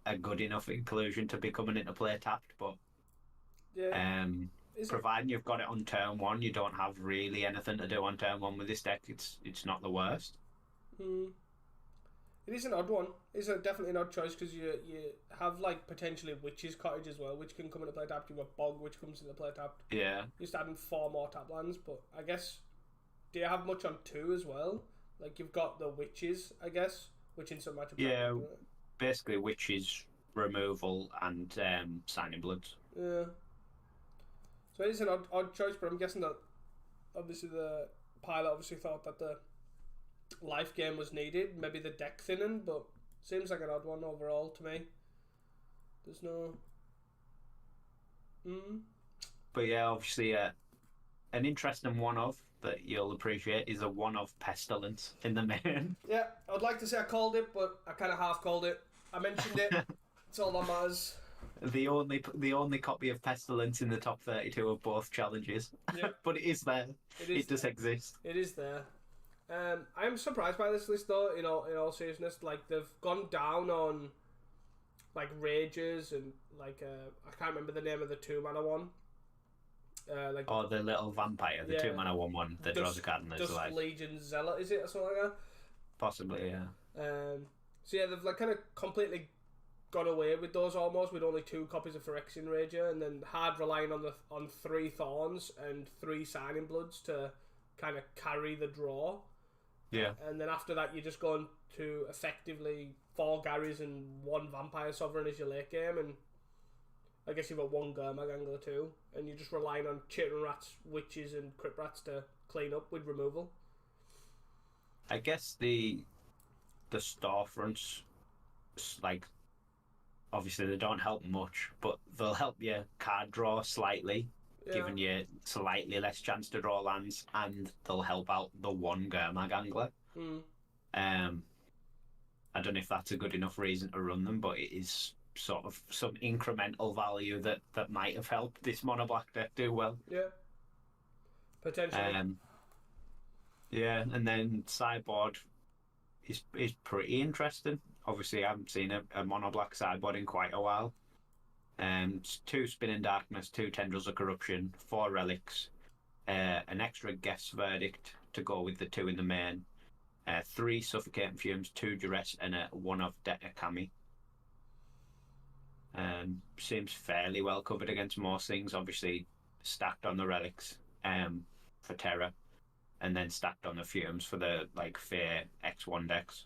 Speaker 2: a good enough inclusion to be coming into play tapped, but providing you've got it on turn 1, you don't have really anything to do on turn 1 with this deck. It's not the worst.
Speaker 1: It is an odd one. It's definitely an odd choice because you have potentially Witch's Cottage as well, which can come into play tapped. You've got Bog, which comes into play tapped.
Speaker 2: Yeah.
Speaker 1: You're starting 4 more tap lands, but I guess, do you have much on 2 as well? You've got the Witches, I guess, which in some matchups.
Speaker 2: Yeah, basically Witches, removal, and Signing Bloods.
Speaker 1: Yeah. So it is an odd choice, but I'm guessing that obviously the pilot thought that the life gain was needed, maybe the deck thinning, but seems like an odd one overall to me. There's no.
Speaker 2: But yeah, obviously an interesting one-off that you'll appreciate is a one-off Pestilence in the main.
Speaker 1: Yeah, I'd like to say I called it, but I kind of half called it. I mentioned it. It's all that matters.
Speaker 2: The only copy of Pestilence in the top 32 of both challenges.
Speaker 1: Yeah.
Speaker 2: But it is there. It does exist.
Speaker 1: It is there. I'm surprised by this list though, in all seriousness. They've gone down on Rages and I can't remember the name of the 2-mana one.
Speaker 2: The little vampire, the 2-mana 1/1 that draws a card and there's life.
Speaker 1: Legion Zealot, is it, or something like that?
Speaker 2: Possibly, yeah.
Speaker 1: So yeah, they've kind of completely got away with those almost, with only 2 copies of Phyrexian Rager, and then hard relying on 3 Thorns and 3 Signing Bloods to kind of carry the draw.
Speaker 2: Yeah.
Speaker 1: And then after that, you're just going to effectively 4 Garys and 1 Vampire Sovereign as your late game, and I guess you've got 1 Gurmag Angler too, and you're just relying on Chitter and Rats, Witches, and Crypt Rats to clean up with removal.
Speaker 2: I guess the storefronts, obviously they don't help much, but they'll help you card draw slightly, giving you slightly less chance to draw lands, and they'll help out the 1 Gurmag Angler. I don't know if that's a good enough reason to run them, but it is sort of some incremental value that might have helped this mono black deck do well.
Speaker 1: Yeah. Potentially.
Speaker 2: Yeah, and then sideboard is pretty interesting. obviously I haven't seen a mono black sideboard in quite a while. 2 Spinning Darkness, 2 Tendrils of Corruption, 4 Relics, an extra Guess Verdict to go with the 2 in the main, 3 Suffocating Fumes, 2 Duress, and a 1 of Debtor Kami. Seems fairly well covered against most things. Obviously, stacked on the Relics for Terror, and then stacked on the Fumes for the Fear X1 decks.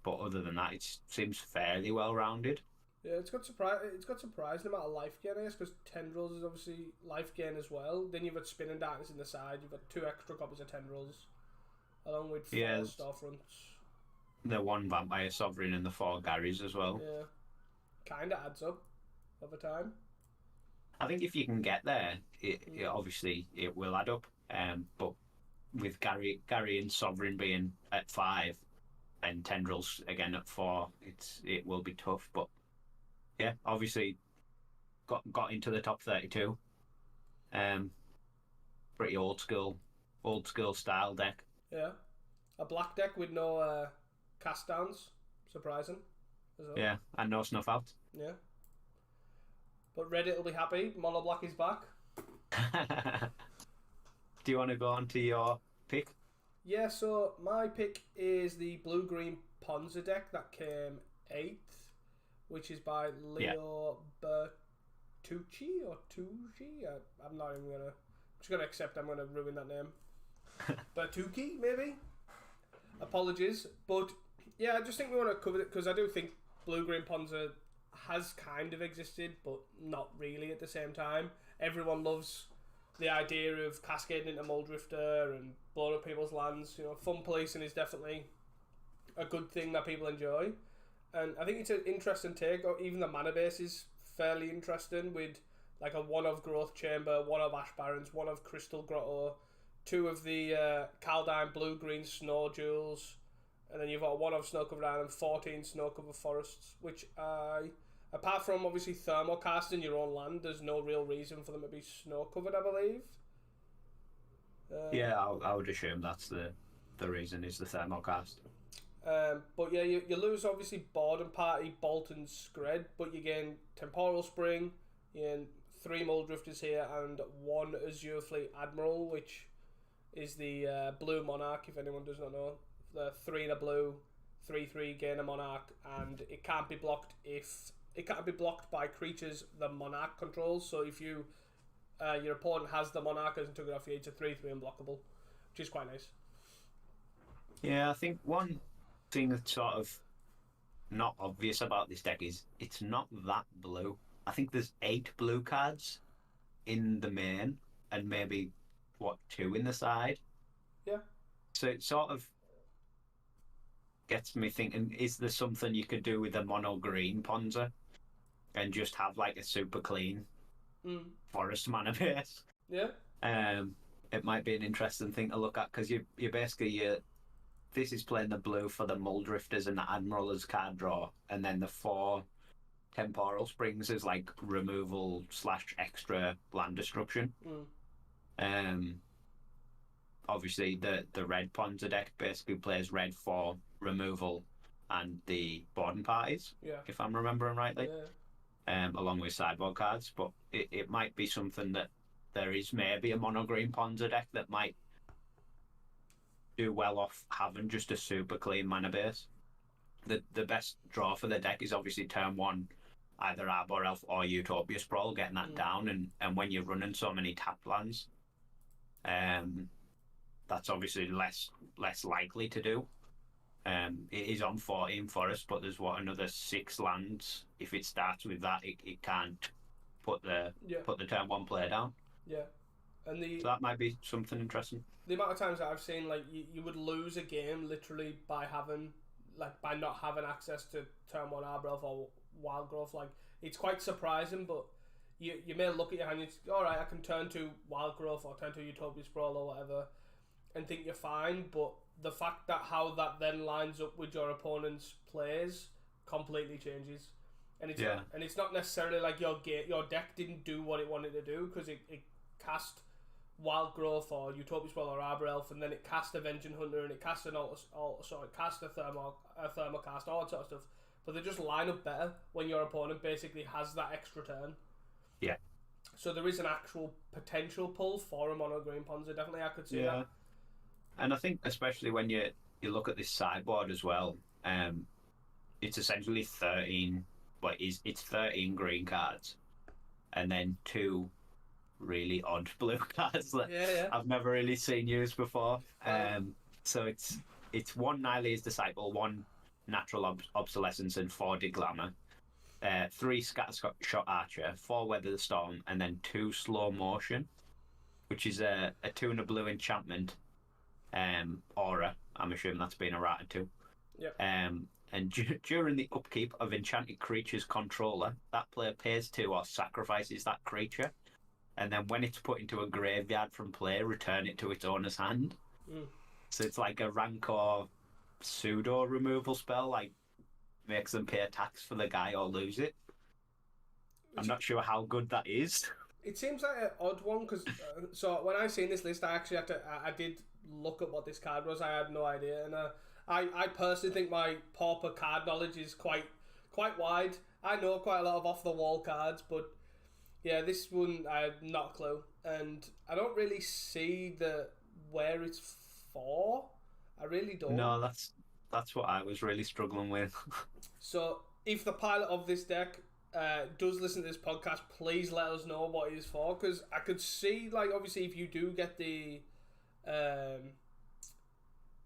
Speaker 2: But other than that, it seems fairly well rounded.
Speaker 1: Yeah, it's got surprising amount of life gain, I guess, because Tendrils is obviously life gain as well. Then you've got Spinning Darkness in the side. You've got 2 extra copies of Tendrils, along with 4 Starfronts.
Speaker 2: The 1 Vampire Sovereign and the 4 Garys as well.
Speaker 1: Yeah, kind of adds up over time.
Speaker 2: I think if you can get there, it obviously it will add up. But with Gary and Sovereign being at 5 and Tendrils again at 4, it will be tough. But yeah, obviously got into the top 32. Pretty old school style deck.
Speaker 1: Yeah, a black deck with no cast downs, surprising as well.
Speaker 2: Yeah, and no snuff out.
Speaker 1: Yeah, but Reddit will be happy. Mono black is back.
Speaker 2: Do you want to go on to your pick?
Speaker 1: Yeah, so my pick is the blue-green Ponza deck that came 8th, which is by Leo Bertucci or Tucci. I'm not even gonna. I'm just gonna accept I'm gonna ruin that name. Bertucci, maybe. Apologies, but yeah, I just think we want to cover it because I do think blue-green Ponza has kind of existed, but not really at the same time. Everyone loves the idea of cascading into Muldrifter and blowing up people's lands. You know, fun policing is definitely a good thing that people enjoy, and I think it's an interesting take. Or even the mana base is fairly interesting, with like a 1 of Growth Chamber, 1 of Ash Barrens, 1 of Crystal Grotto, 2 of the Kaldheim blue-green Snow Jewels, and then you've got 1 of Snow Covered Island, 14 Snow Covered Forests, which apart from obviously thermocasting your own land, there's no real reason for them to be snow covered, I believe.
Speaker 2: Yeah, I would assume that's the reason is the thermocast.
Speaker 1: But yeah, you lose obviously Boredom Party, Bolt and Scred, but you gain Temporal Spring, you gain 3 Muldrifters here and 1 Azure Fleet Admiral, which is the blue Monarch, if anyone does not know. The 3 in a blue, 3/3 gain a Monarch, and it can't be blocked by creatures the Monarch controls. So if you your opponent has the Monarch and took it off you, it's a 3/3 unblockable, which is quite nice.
Speaker 2: Yeah, I think one thing that's sort of not obvious about this deck is it's not that blue. I think there's 8 blue cards in the main and maybe 2 in the side.
Speaker 1: Yeah.
Speaker 2: So it sort of gets me thinking, is there something you could do with a mono green Ponza and just have like a super clean forest mana base?
Speaker 1: Yeah.
Speaker 2: It might be an interesting thing to look at because you basically this is playing the blue for the Muldrifters and the Admiral as card draw, and then the 4 Temporal Springs is like removal / extra land destruction. Obviously the red Ponza deck basically plays red for removal and the boarding parties, if I'm remembering rightly, along with sideboard cards. But it might be something that there is maybe a mono green Ponza deck that might do well off having just a super clean mana base. The best draw for the deck is obviously turn 1, either Arbor Elf or Utopia Sprawl, getting that down, and when you're running so many tapped lands, that's obviously less likely to do. It is on 14 Forest, but there's another 6 lands. If it starts with that, it can't put the turn 1 player down.
Speaker 1: Yeah, and
Speaker 2: so that might be something interesting.
Speaker 1: The amount of times that I've seen, like you would lose a game literally by not having access to turn 1 Arbor Elf or Wild Growth. Like, it's quite surprising, but you may look at your hand and you all right, I can turn to Wild Growth or turn to Utopia Sprawl or whatever, and think you're fine. But the fact that how that then lines up with your opponent's plays completely changes, and it's not necessarily like your deck didn't do what it wanted to do because it cast Wild Growth or Utopia Sprawl or Arbor Elf, and then it cast Avenging Hunter and it cast it cast a Thermocast, all that sort of stuff. But they just line up better when your opponent basically has that extra turn.
Speaker 2: Yeah.
Speaker 1: So there is an actual potential pull for a mono green Ponza. Definitely, I could see that.
Speaker 2: And I think especially when you look at this sideboard as well, it's essentially 13. Well, it's 13 green cards, and then 2 really odd blue cards that I've never really seen used before. So it's 1 Nihile's Disciple, 1 Natural Obsolescence, and 4 Deglammer. 3 Scattershot Archer, 4 Weather the Storm, and then 2 Slow Motion, which is a 2 and a blue enchantment. Aura, I'm assuming that's been errated to.
Speaker 1: Yep.
Speaker 2: And during the upkeep of enchanted creature's controller, that player pays 2 or sacrifices that creature, and then when it's put into a graveyard from play, return it to its owner's hand. So it's like a Rancor pseudo removal spell, like makes them pay a tax for the guy or lose it. I'm not sure how good that is.
Speaker 1: It seems like an odd one because so when I seen this list, I actually I did look at what this card was. I had no idea, and I personally think my Pauper card knowledge is quite wide. I know quite a lot of off the wall cards, but yeah, this one I have not a clue, and I don't really see where it's for. I really don't.
Speaker 2: No, that's what I was really struggling with.
Speaker 1: So if the pilot of this deck does listen to this podcast, please let us know what it is for, because I could see, like, obviously if you do get the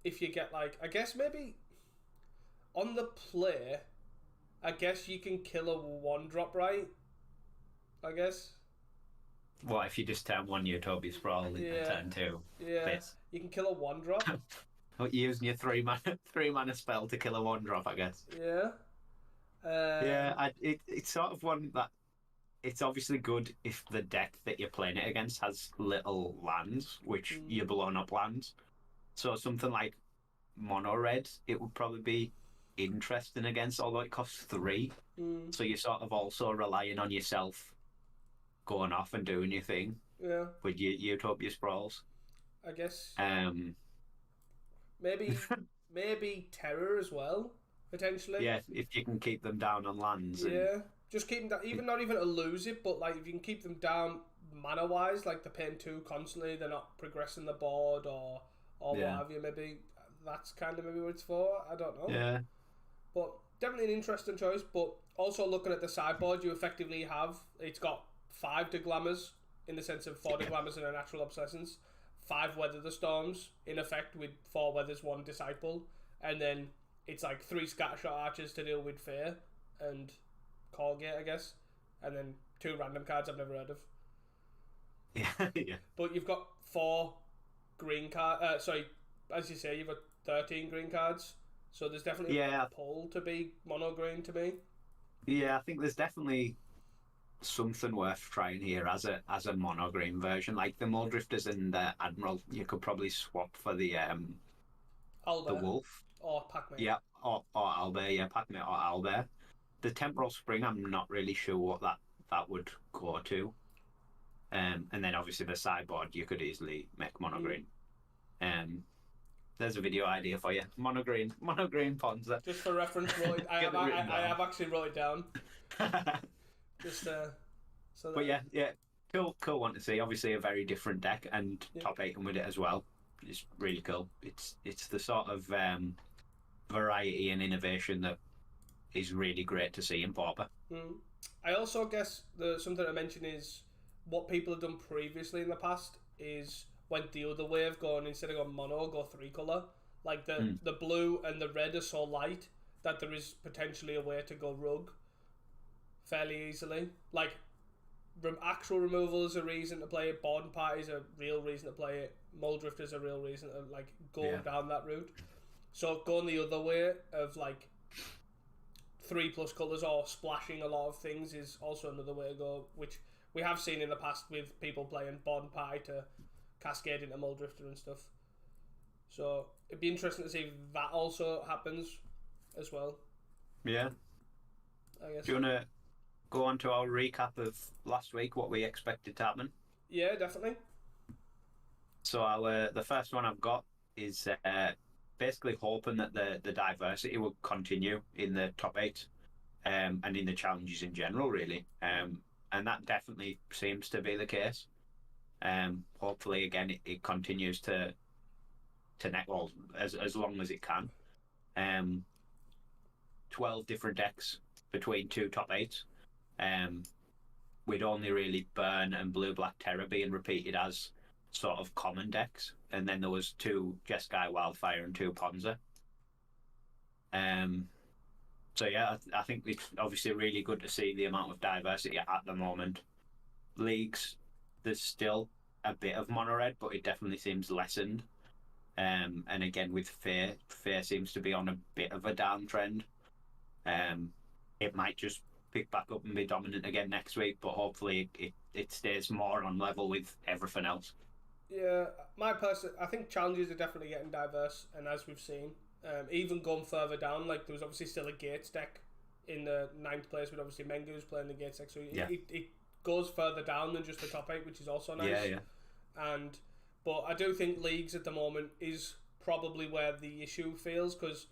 Speaker 1: if you get, like, I guess maybe on the play, I guess you can kill a 1-drop, right? I guess.
Speaker 2: What if you just turn 1 Utopia Sprawl and turn 2?
Speaker 1: Yeah, you can kill a 1-drop.
Speaker 2: You're using your 3 mana spell to kill a 1-drop, I guess.
Speaker 1: Yeah.
Speaker 2: It's sort of one that it's obviously good if the deck that you're playing it against has little lands, which you're blown up lands. So something like mono red, it would probably be interesting against, although it costs 3. So you're sort of also relying on yourself going off and doing your thing.
Speaker 1: Yeah.
Speaker 2: With your Utopia Sprawls.
Speaker 1: I guess. Maybe Terror as well, potentially.
Speaker 2: Yeah, if you can keep them down on lands.
Speaker 1: Yeah, just keep them down. Not even to lose it, but like if you can keep them down mana wise, like they're paying 2 constantly, they're not progressing the board or what have you. Maybe that's kind of maybe what it's for. I don't know.
Speaker 2: Yeah.
Speaker 1: But definitely an interesting choice. But also looking at the sideboard, you effectively have it's got 5 Deglammers in the sense of 4 Deglammers and a Natural Obsolescence, 5 Weather the Storms in effect with 4 Weathers, 1 Disciple, and then it's like 3 Scattershot Archers to deal with Fear and Callgate, I guess, and then 2 random cards I've never heard of.
Speaker 2: Yeah.
Speaker 1: But you've got 4 green cards. Sorry, as you say, you've got 13 green cards. So there's definitely a pull to be mono green to me.
Speaker 2: Yeah, I think there's definitely something worth trying here as a mono green version. Like the Muldrifters and the Admiral, you could probably swap for the Wolf.
Speaker 1: Or Pac-Man.
Speaker 2: Yeah, or Owlbear, yeah, Pac-Man or Owlbear. The Temporal Spring, I'm not really sure what that would go to. And then obviously the sideboard, you could easily make mono green. There's a video idea for you. Mono green Ponza.
Speaker 1: Just for reference, I have actually wrote it down. Just so that...
Speaker 2: But yeah, cool one to see. Obviously a very different deck, and top 8 with it as well. It's really cool. It's the sort of variety and innovation that is really great to see in Pauper.
Speaker 1: I also guess something I mentioned is what people have done previously in the past is went the other way of going, instead of going mono, go 3 colour. Like the blue and the red are so light that there is potentially a way to go rogue fairly easily. Like actual removal is a reason to play it, board party is a real reason to play it, Muldrift is a real reason to like go down that route. So going the other way of like 3+ colours or splashing a lot of things is also another way to go, which we have seen in the past with people playing board party to cascade into Muldrifter and stuff. So it'd be interesting to see if that also happens as well.
Speaker 2: Yeah.
Speaker 1: I guess.
Speaker 2: Do you want to go on to our recap of last week, what we expected to happen?
Speaker 1: Yeah, definitely.
Speaker 2: So the first one I've got is basically hoping that the diversity will continue in the top 8, and in the challenges in general, really. And that definitely seems to be the case. Hopefully, again, it continues to net well as long as it can. 12 different decks between 2 top 8s. We'd only really Burn and Blue Black Terror being repeated as sort of common decks, and then there was 2 Jeskai Wildfire and 2 Ponza. So yeah, I think it's obviously really good to see the amount of diversity at the moment. Leagues, there's still a bit of mono red, but it definitely seems lessened. And again, with Fear seems to be on a bit of a downtrend. It might just pick back up and be dominant again next week, but hopefully it stays more on level with everything else.
Speaker 1: Yeah, I think challenges are definitely getting diverse, and as we've seen, even going further down, like there was obviously still a Gates deck in the 9th place, but obviously Mengu's playing the Gates deck, so it goes further down than just the top 8, which is also nice.
Speaker 2: Yeah.
Speaker 1: But I do think leagues at the moment is probably where the issue feels, because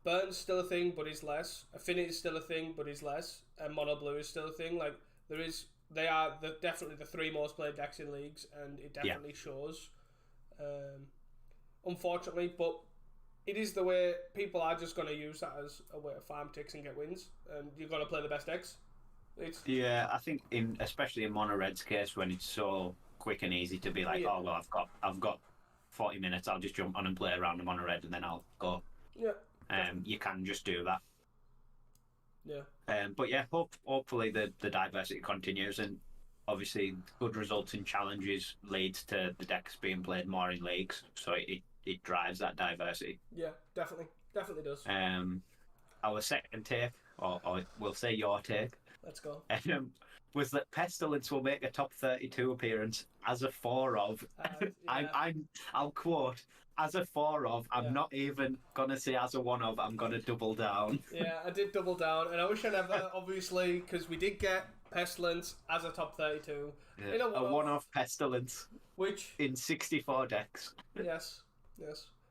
Speaker 1: Burn's still a thing, but is less. Affinity is still a thing, but is less. And Mono Blue is still a thing. Like they are definitely the 3 most played decks in leagues, and it definitely shows. Unfortunately, but it is the way people are just going to use that as a way to farm ticks and get wins, and you're going to play the best decks.
Speaker 2: Yeah, I think especially in Mono Red's case, when it's so quick and easy to be like, oh well, I've got 40 minutes, I'll just jump on and play around the Mono Red, and then I'll go.
Speaker 1: Yeah.
Speaker 2: You can just do that.
Speaker 1: Yeah.
Speaker 2: But yeah, hopefully the diversity continues, and obviously good results in challenges leads to the decks being played more in leagues, so it drives that diversity.
Speaker 1: Yeah, definitely does.
Speaker 2: Our second take, or we'll say your take.
Speaker 1: Let's go.
Speaker 2: Was that Pestilence will make a top 32 appearance as a 4 of.
Speaker 1: Yeah.
Speaker 2: I'll quote, as a 4 of. I'm not even gonna say as a 1 of. I'm gonna double down.
Speaker 1: Yeah, I did double down, and I wish I never, obviously, because we did get Pestilence as a top 32.
Speaker 2: Yeah. A 1 of Pestilence,
Speaker 1: which
Speaker 2: in 64 decks.
Speaker 1: Yes,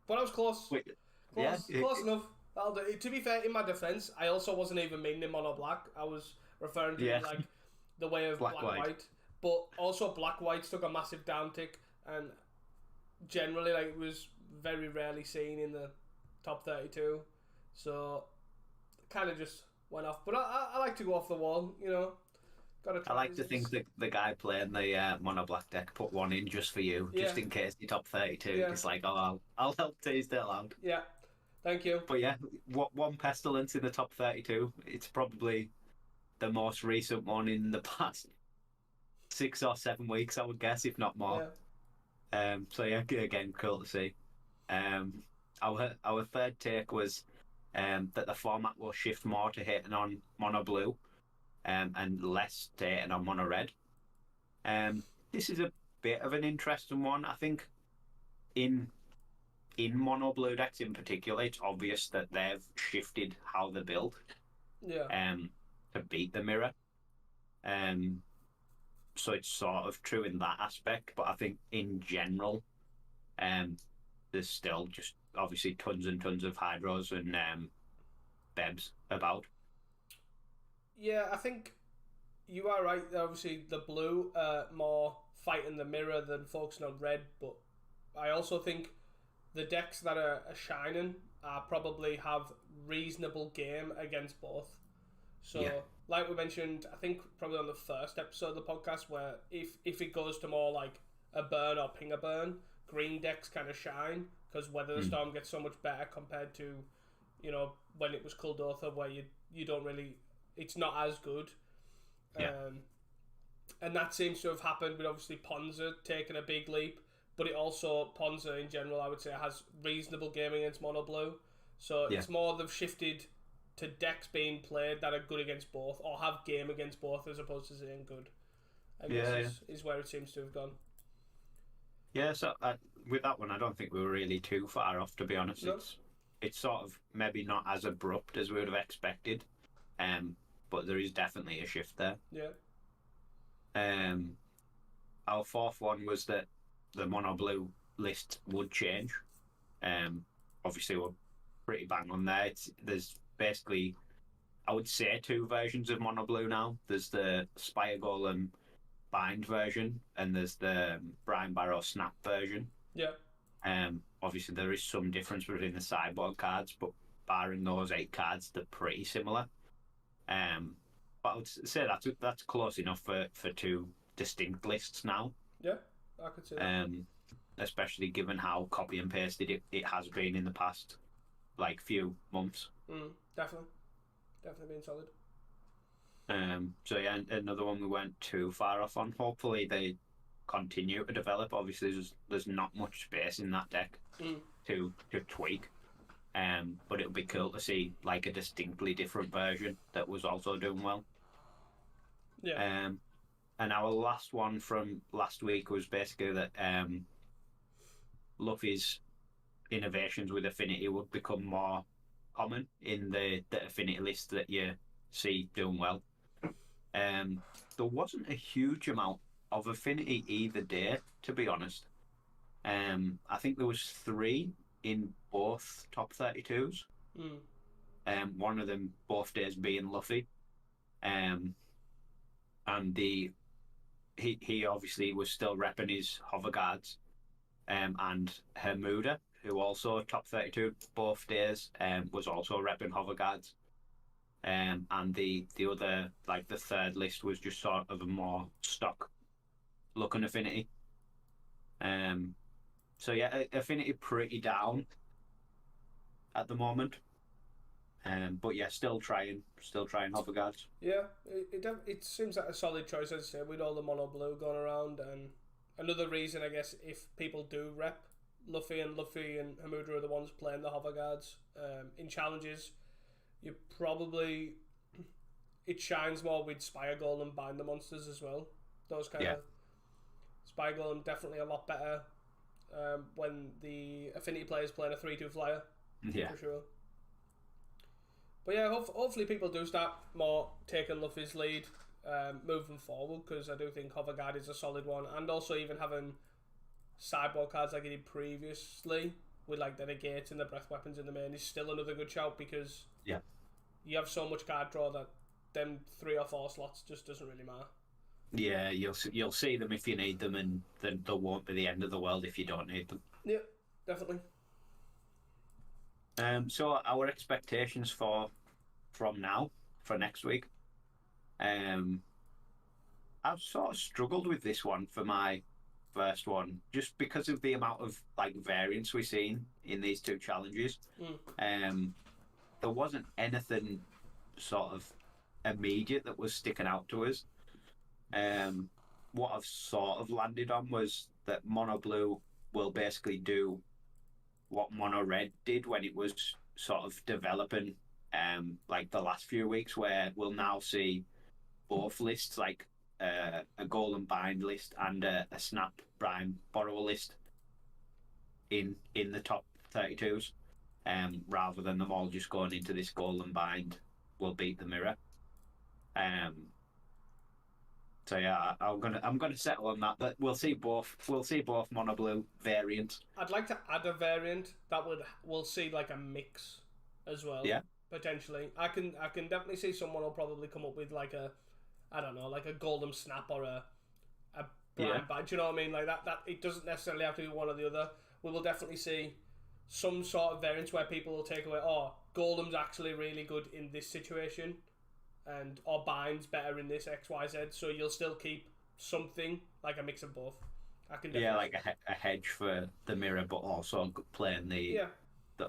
Speaker 1: but I was close. Close enough. That'll do. To be fair, in my defense, I also wasn't even meaning Mono Black. I was referring to like the way of black white, but also black white took a massive downtick, and generally like it was very rarely seen in the top 32, so kind of just went off. But I like to go off the wall, you know.
Speaker 2: I like to think that the guy playing the Mono Black deck put one in just for you, just in case you're top 32. It's like, oh, I'll help tease that out.
Speaker 1: Yeah, thank you.
Speaker 2: But yeah, one Pestilence in the top 32. It's probably the most recent one in the past 6 or 7 weeks, I would guess, if not more.
Speaker 1: Yeah.
Speaker 2: So yeah, again, cool to see. Our third take was that the format will shift more to hitting on Mono Blue, and less to hitting on Mono Red. This is a bit of an interesting one. I think in Mono Blue decks in particular, it's obvious that they've shifted how they build.
Speaker 1: Yeah.
Speaker 2: To beat the mirror. So it's sort of true in that aspect, but I think in general, there's still just obviously tons and tons of Hydros and Bebs about.
Speaker 1: Yeah, I think you are right. Obviously, the blue more fighting the mirror than focusing on red, but I also think the decks that are shining probably have reasonable game against both. So, like we mentioned, I think probably on the first episode of the podcast, where if it goes to more like a burn or ping a burn, green decks kind of shine because Weather the Storm gets so much better compared to, you know, when it was Kuldotha, where you don't really, it's not as good. And that seems to have happened with obviously Ponza taking a big leap, but it also, Ponza in general, I would say, has reasonable game against Mono Blue. So it's more they've shifted to decks being played that are good against both, or have game against both, as opposed to saying good. I guess is where it seems to have gone.
Speaker 2: Yeah, so with that one, I don't think we were really too far off, to be honest. No. It's sort of maybe not as abrupt as we would have expected, but there is definitely a shift there.
Speaker 1: Yeah.
Speaker 2: Our fourth one was that the mono blue list would change. Obviously, we're pretty bang on there. There's basically, I would say, two versions of mono blue now. There's the Spire Golem bind version, and there's the Brian Barrow snap version.
Speaker 1: Yeah.
Speaker 2: Obviously, there is some difference between the sideboard cards, but barring those 8 cards, they're pretty similar. But I would say that's close enough for two distinct lists now.
Speaker 1: Yeah, I could see that.
Speaker 2: Especially given how copy and pasted it has been in the past, like, few months.
Speaker 1: Definitely been solid.
Speaker 2: So yeah, another one we weren't too far off on. Hopefully they continue to develop. Obviously, there's not much space in that deck to tweak. But it would be cool to see like a distinctly different version that was also doing well.
Speaker 1: Yeah.
Speaker 2: And our last one from last week was basically that Luffy's innovations with Affinity would become more common in the Affinity list that you see doing well. There wasn't a huge amount of Affinity either day, to be honest. I think there was 3 in both top 32s. One of them both days being Luffy. And he obviously was still repping his hover guards. And Hermuda, who also top 32 both days, was also repping hover guards. And the other, like the third list, was just sort of a more stock looking Affinity. So yeah, Affinity pretty down at the moment. But yeah, still trying hover guards.
Speaker 1: Yeah, it seems like a solid choice, as I say, with all the mono blue going around. And another reason, I guess, if people do rep Luffy and Hamudra are the ones playing the hover guards in challenges, you probably, it shines more with Spire Golem and Bind the Monsters as well. Those kind of Spire Golem definitely a lot better when the Affinity player is playing a 3/2 flyer.
Speaker 2: Yeah,
Speaker 1: for sure. But yeah, hopefully people do start more taking Luffy's lead moving forward, because I do think hover guard is a solid one, and also even having sideboard cards like he did previously with like the negates and the breath weapons in the main is still another good shout, because you have so much card draw that them 3 or 4 slots just doesn't really matter.
Speaker 2: Yeah, you'll see them if you need them, and then there won't be the end of the world if you don't need them.
Speaker 1: Yeah, definitely.
Speaker 2: So our expectations from now for next week. I've sort of struggled with this one for my first one, just because of the amount of like variance we've seen in these 2 challenges. There wasn't anything sort of immediate that was sticking out to us. What I've sort of landed on was that Mono Blue will basically do what Mono Red did when it was sort of developing like the last few weeks, where we'll now see both lists, like a Golden Bind list and a Snap Brian Borrow list in the top 32s, rather than them all just going into this Golden Bind will beat the mirror. So yeah, I'm gonna settle on that. But we'll see both mono blue variants.
Speaker 1: I'd like to add a variant that we'll see like a mix as well.
Speaker 2: Yeah.
Speaker 1: Potentially. I can definitely see someone will probably come up with like a, I don't know, like a Golden Snap or a Blind Bite. Do you know what I mean? Like that it doesn't necessarily have to be one or the other. We will definitely see some sort of variance where people will take away, oh, Golem's actually really good in this situation, and or Bind's better in this XYZ. So you'll still keep something like a mix of both. I can
Speaker 2: like a hedge for the mirror, but also playing the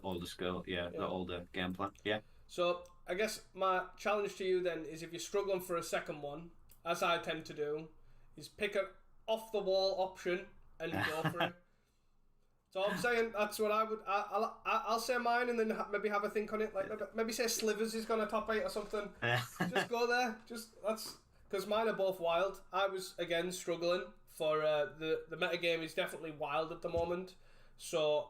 Speaker 2: older skill, the older game plan. Yeah.
Speaker 1: So I guess my challenge to you then is, if you're struggling for a second one, as I tend to do, is pick an off the wall option and go for it. So I'm saying that's what I would. I'll say mine and then maybe have a think on it. Like maybe say Slivers is gonna top 8 or something. Just go there. That's because mine are both wild. I was again struggling for the meta game is definitely wild at the moment. So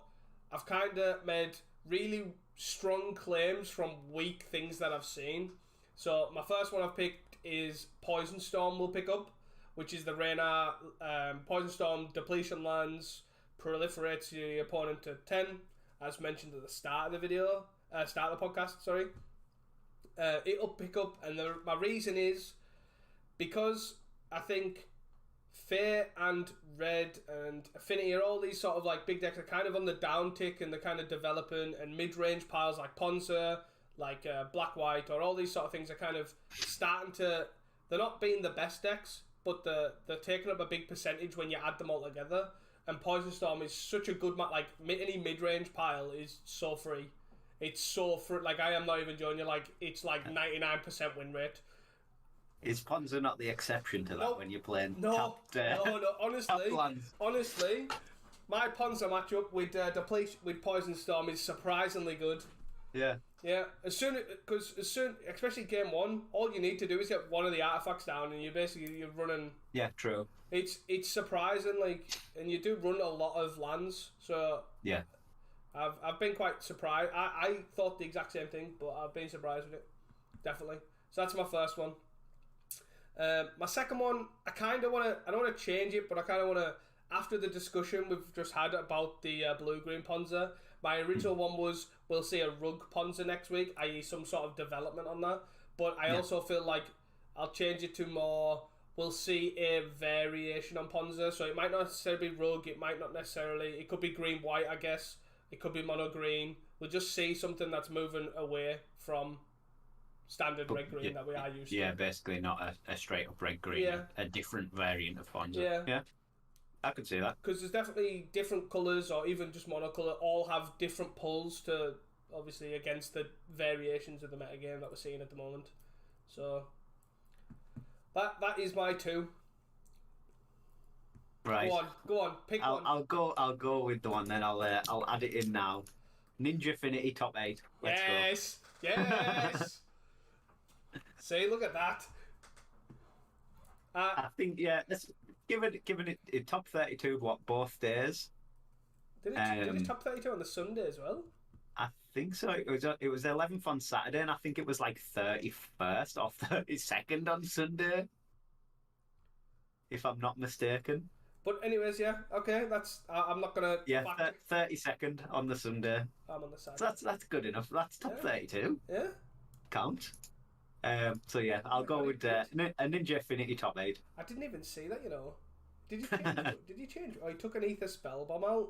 Speaker 1: I've kind of made really strong claims from weak things that I've seen. So my first one I've picked is Poison Storm will pick up, which is the Reyna Poison Storm depletion lands proliferates your opponent to 10, as mentioned at the start of the video, start of the podcast, sorry. It'll pick up, and my reason is because I think Fair and Red and Affinity are all these sort of like big decks are kind of on the downtick and they're kind of developing, and mid-range piles like Ponza, like Black-White, or all these sort of things are kind of starting to... They're not being the best decks, but they're taking up a big percentage when you add them all together. And Poison Storm is such a good... Like, any mid-range pile is so free. It's so free. Like, I am not even joking you. Like, it's like 99% win rate.
Speaker 2: Is Ponza not the exception to that when you're playing
Speaker 1: no, honestly, my Ponza matchup with Poison Storm is surprisingly good.
Speaker 2: Yeah.
Speaker 1: Yeah, especially game one, all you need to do is get one of the artifacts down, and you're running.
Speaker 2: Yeah, true.
Speaker 1: It's surprising, like, and you do run a lot of lands, so
Speaker 2: yeah,
Speaker 1: I've been quite surprised. I thought the exact same thing, but I've been surprised with it, definitely. So that's my first one. My second one, I don't want to change it, but I kind of want to, after the discussion we've just had about the blue-green Ponza, my original one was, we'll see a rug Ponza next week, i.e. some sort of development on that, but I also feel like I'll change it to more, we'll see a variation on Ponza, so it might not necessarily be rug, it could be green-white, I guess, it could be mono-green, we'll just see something that's moving away from standard red-green that we are used to.
Speaker 2: Yeah, basically not a straight-up red-green, a different variant of Ponza. Yeah. I could see that.
Speaker 1: Because there's definitely different colours, or even just monocolour, all have different pulls to, obviously, against the variations of the metagame that we're seeing at the moment. So, that is my two.
Speaker 2: Right.
Speaker 1: Go on, pick one.
Speaker 2: I'll go with the one then. I'll add it in now. Ninja Affinity top 8. Let's
Speaker 1: go. Yes. See, look at that.
Speaker 2: I think let's given it top 32 both days.
Speaker 1: Did it top 32 on the Sunday as well?
Speaker 2: I think so. It was 11th on Saturday, and I think it was like 31st or 32nd on Sunday, if I'm not mistaken.
Speaker 1: But anyways, okay. I'm not gonna.
Speaker 2: 32nd on the Sunday.
Speaker 1: I'm on the side.
Speaker 2: So that's good enough. That's top 32.
Speaker 1: Yeah.
Speaker 2: Count. I'll go with a Ninja Affinity top 8.
Speaker 1: I didn't even see that, you know. Did you change? Oh, he took an Ether Spellbomb out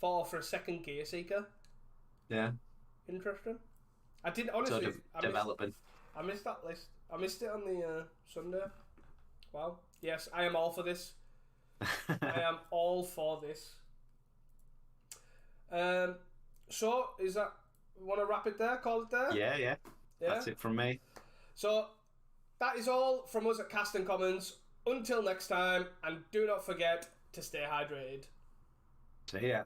Speaker 1: for a second Gear Seeker.
Speaker 2: Yeah.
Speaker 1: Interesting. I didn't, honestly.
Speaker 2: Sort of developing.
Speaker 1: I missed that list. I missed it on the Sunday. Wow. Yes, I am all for this. I am all for this. So, is that... Want to wrap it there? Call it there?
Speaker 2: Yeah. That's it from me.
Speaker 1: So, that is all from us at Casting Commons. Until next time, and do not forget to stay hydrated.
Speaker 2: See ya.